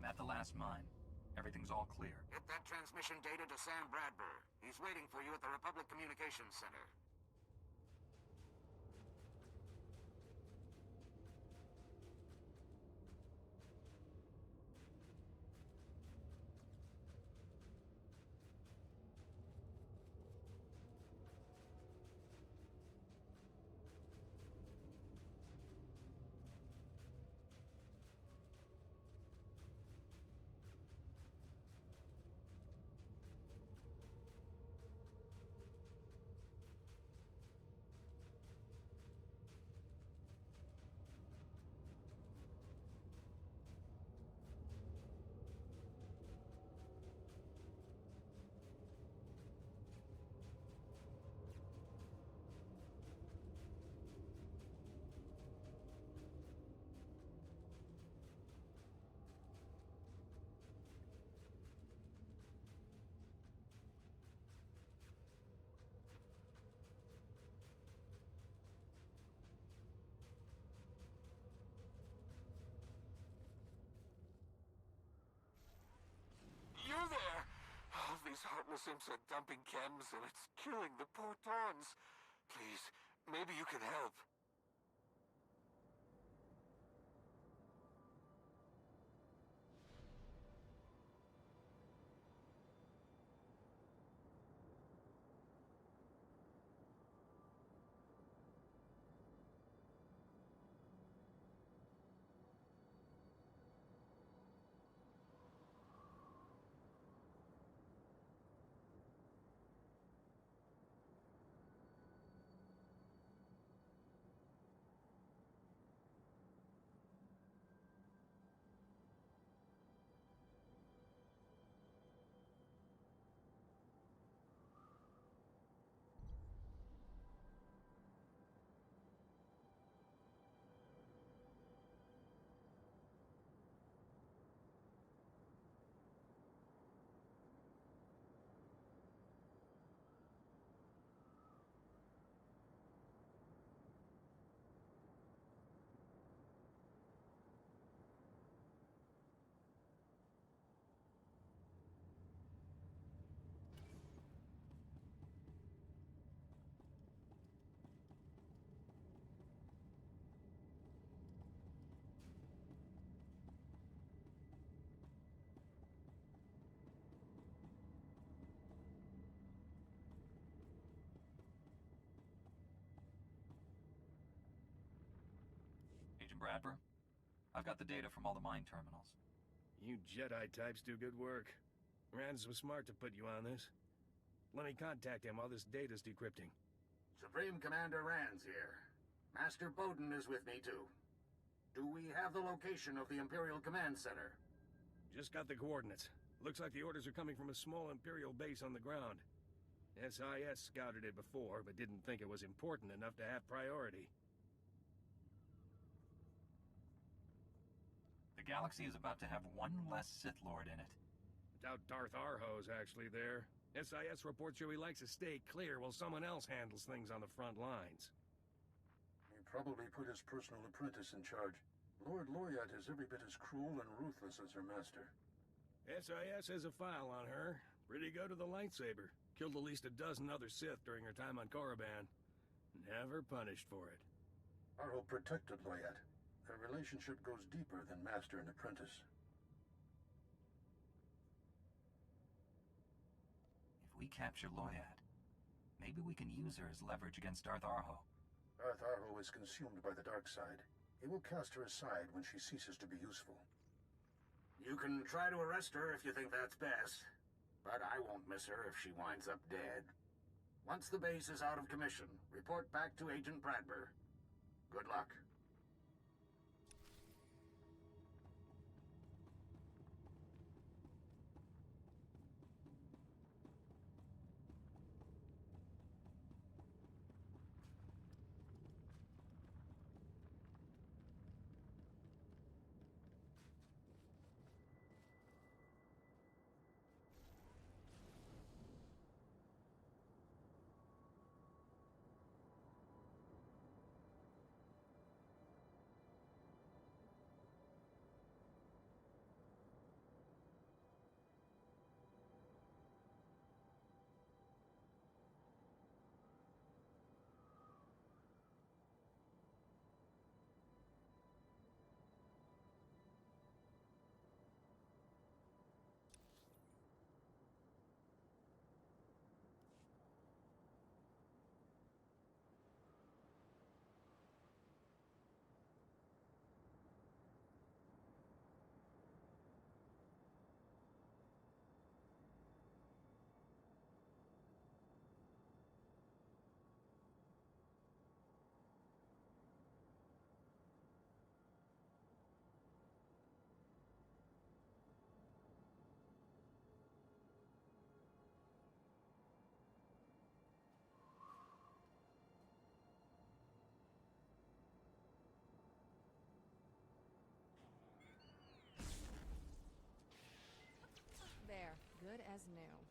I'm at the last mine. Everything's all clear. Get that transmission data to Sam Bradbury. He's waiting for you at the Republic Communications Center. You there! Oh, these heartless imps are dumping chems and it's killing the poor Tawns. Please, maybe you can help. Agent Bradbury, I've got the data from all the mine terminals. You Jedi types do good work. Rance was smart to put you on this. Let me contact him while this data's decrypting. Supreme Commander Rand's here. Master Bowden is with me, too. Do we have the location of the Imperial Command Center? Just got the coordinates. Looks like the orders are coming from a small Imperial base on the ground. SIS scouted it before, but didn't think it was important enough to have priority. The galaxy is about to have one less Sith Lord in it. Doubt Darth Arho's actually there. SIS reports show he likes to stay clear while someone else handles things on the front lines. He probably put his personal apprentice in charge. Lord Loyat is every bit as cruel and ruthless as her master. SIS has a file on her. Pretty good with the lightsaber. Killed at least a dozen other Sith during her time on Korriban. Never punished for it. Arho protected Loyat. Their relationship goes deeper than master and apprentice. If we capture Loyat, maybe we can use her as leverage against Darth Arho. Darth Arho is consumed by the dark side. He will cast her aside when she ceases to be useful. You can try to arrest her if you think that's best, but I won't miss her if she winds up dead. Once the base is out of commission, report back to Agent Bradber. Good luck. There, good as new.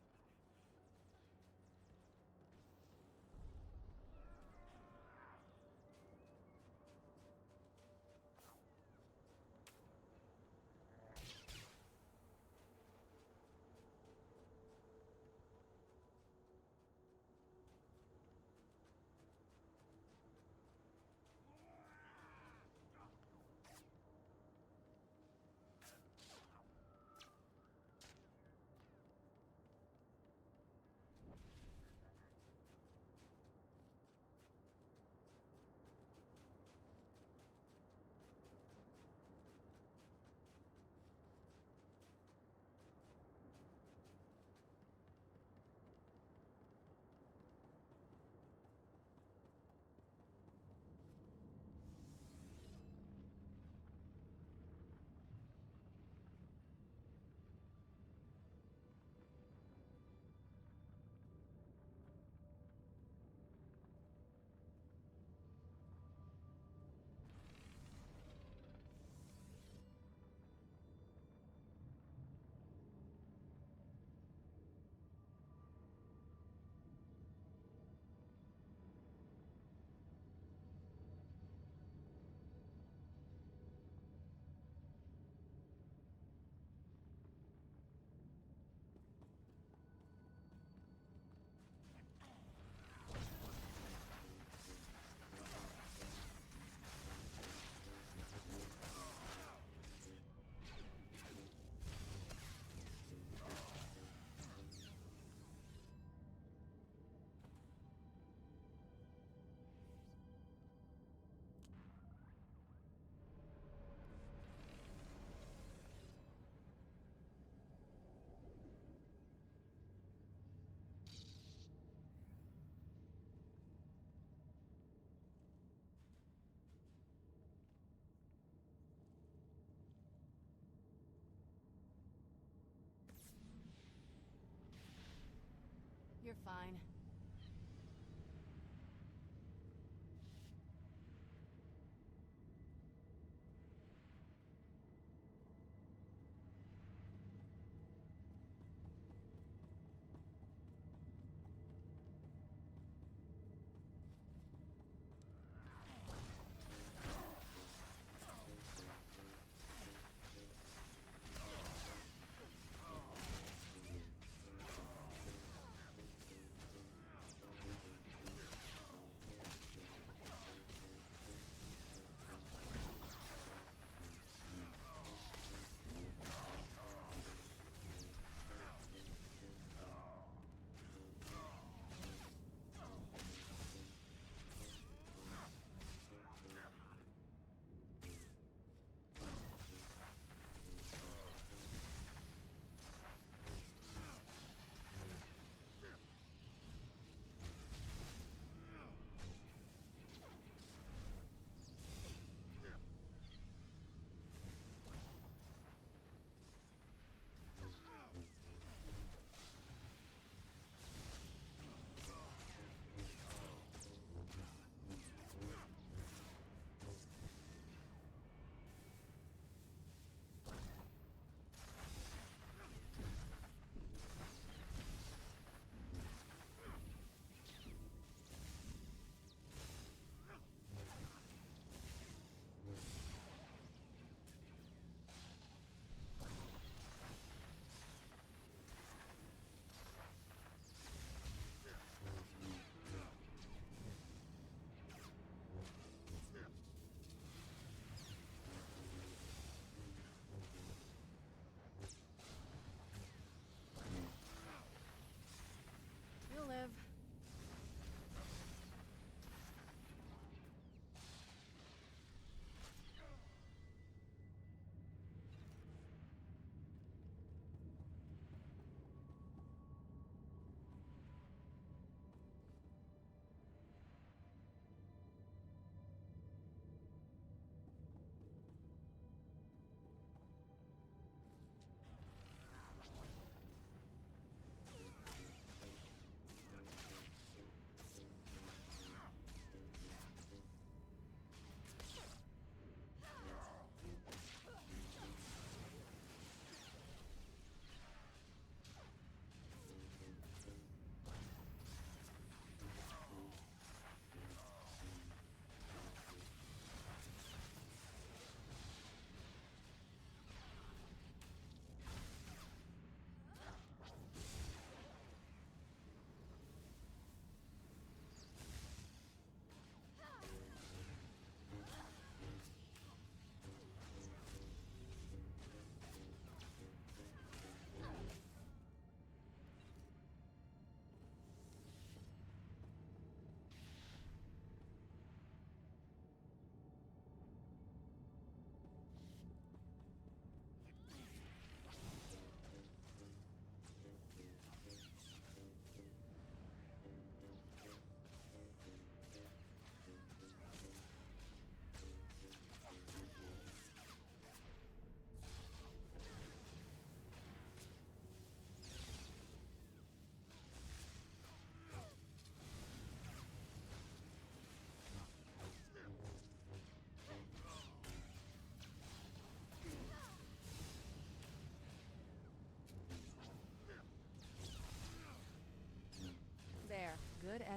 You're fine.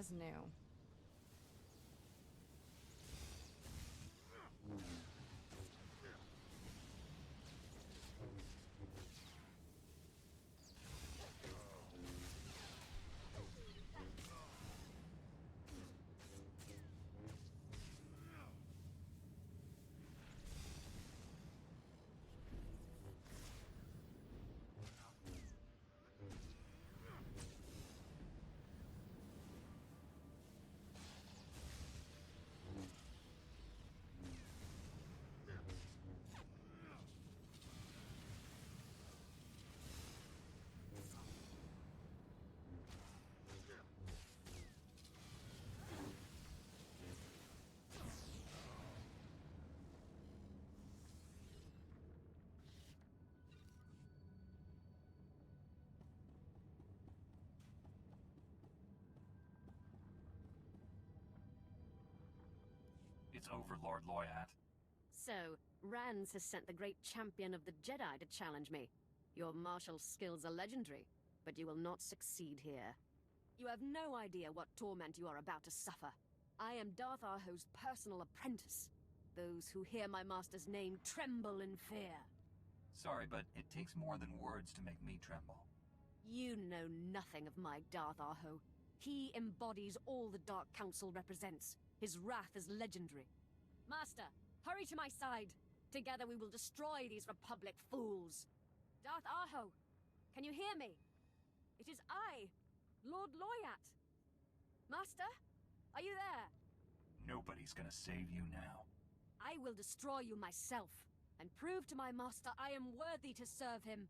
as new. It's over, Lord Loyat. So, Rands has sent the great champion of the Jedi to challenge me. Your martial skills are legendary, but you will not succeed here. You have no idea what torment you are about to suffer. I am Darth Arho's personal apprentice. Those who hear my master's name tremble in fear. Sorry, but it takes more than words to make me tremble. You know nothing of my Darth Arho. He embodies all the Dark Council represents. His wrath is legendary. Master, hurry to my side. Together we will destroy these Republic fools. Darth Arho, can you hear me? It is I, Lord Loyat. Master, are you there? Nobody's gonna save you now. I will destroy you myself, and prove to my master I am worthy to serve him.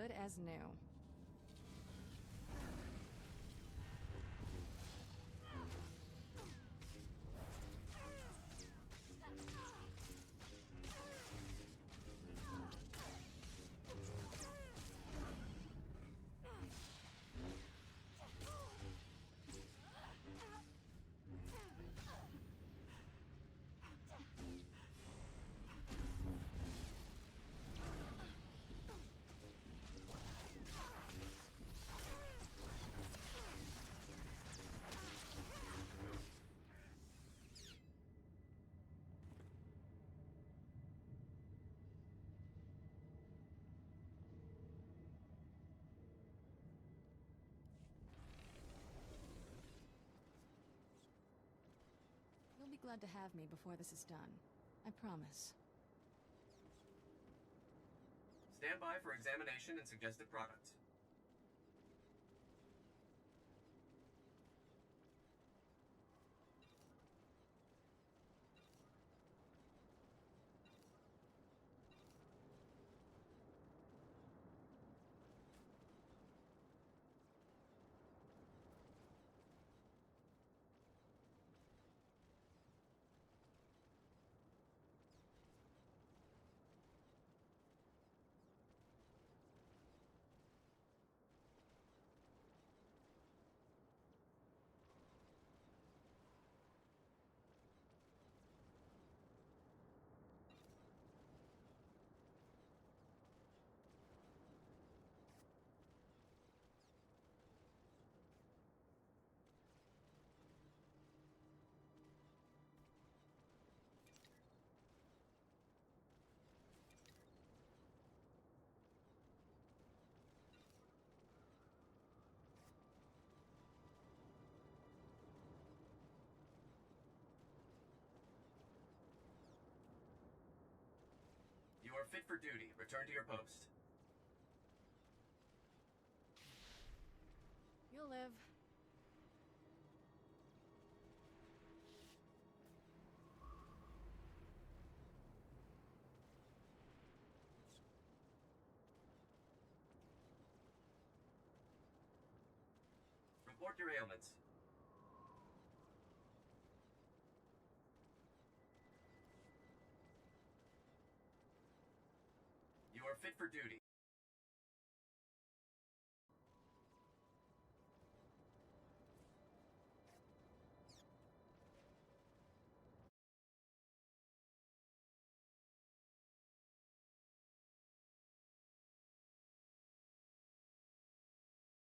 good as new. You'll be glad to have me before this is done. I promise. Stand by for examination and suggested product. You are fit for duty. Return to your post. You'll live. Report your ailments. You are fit for duty.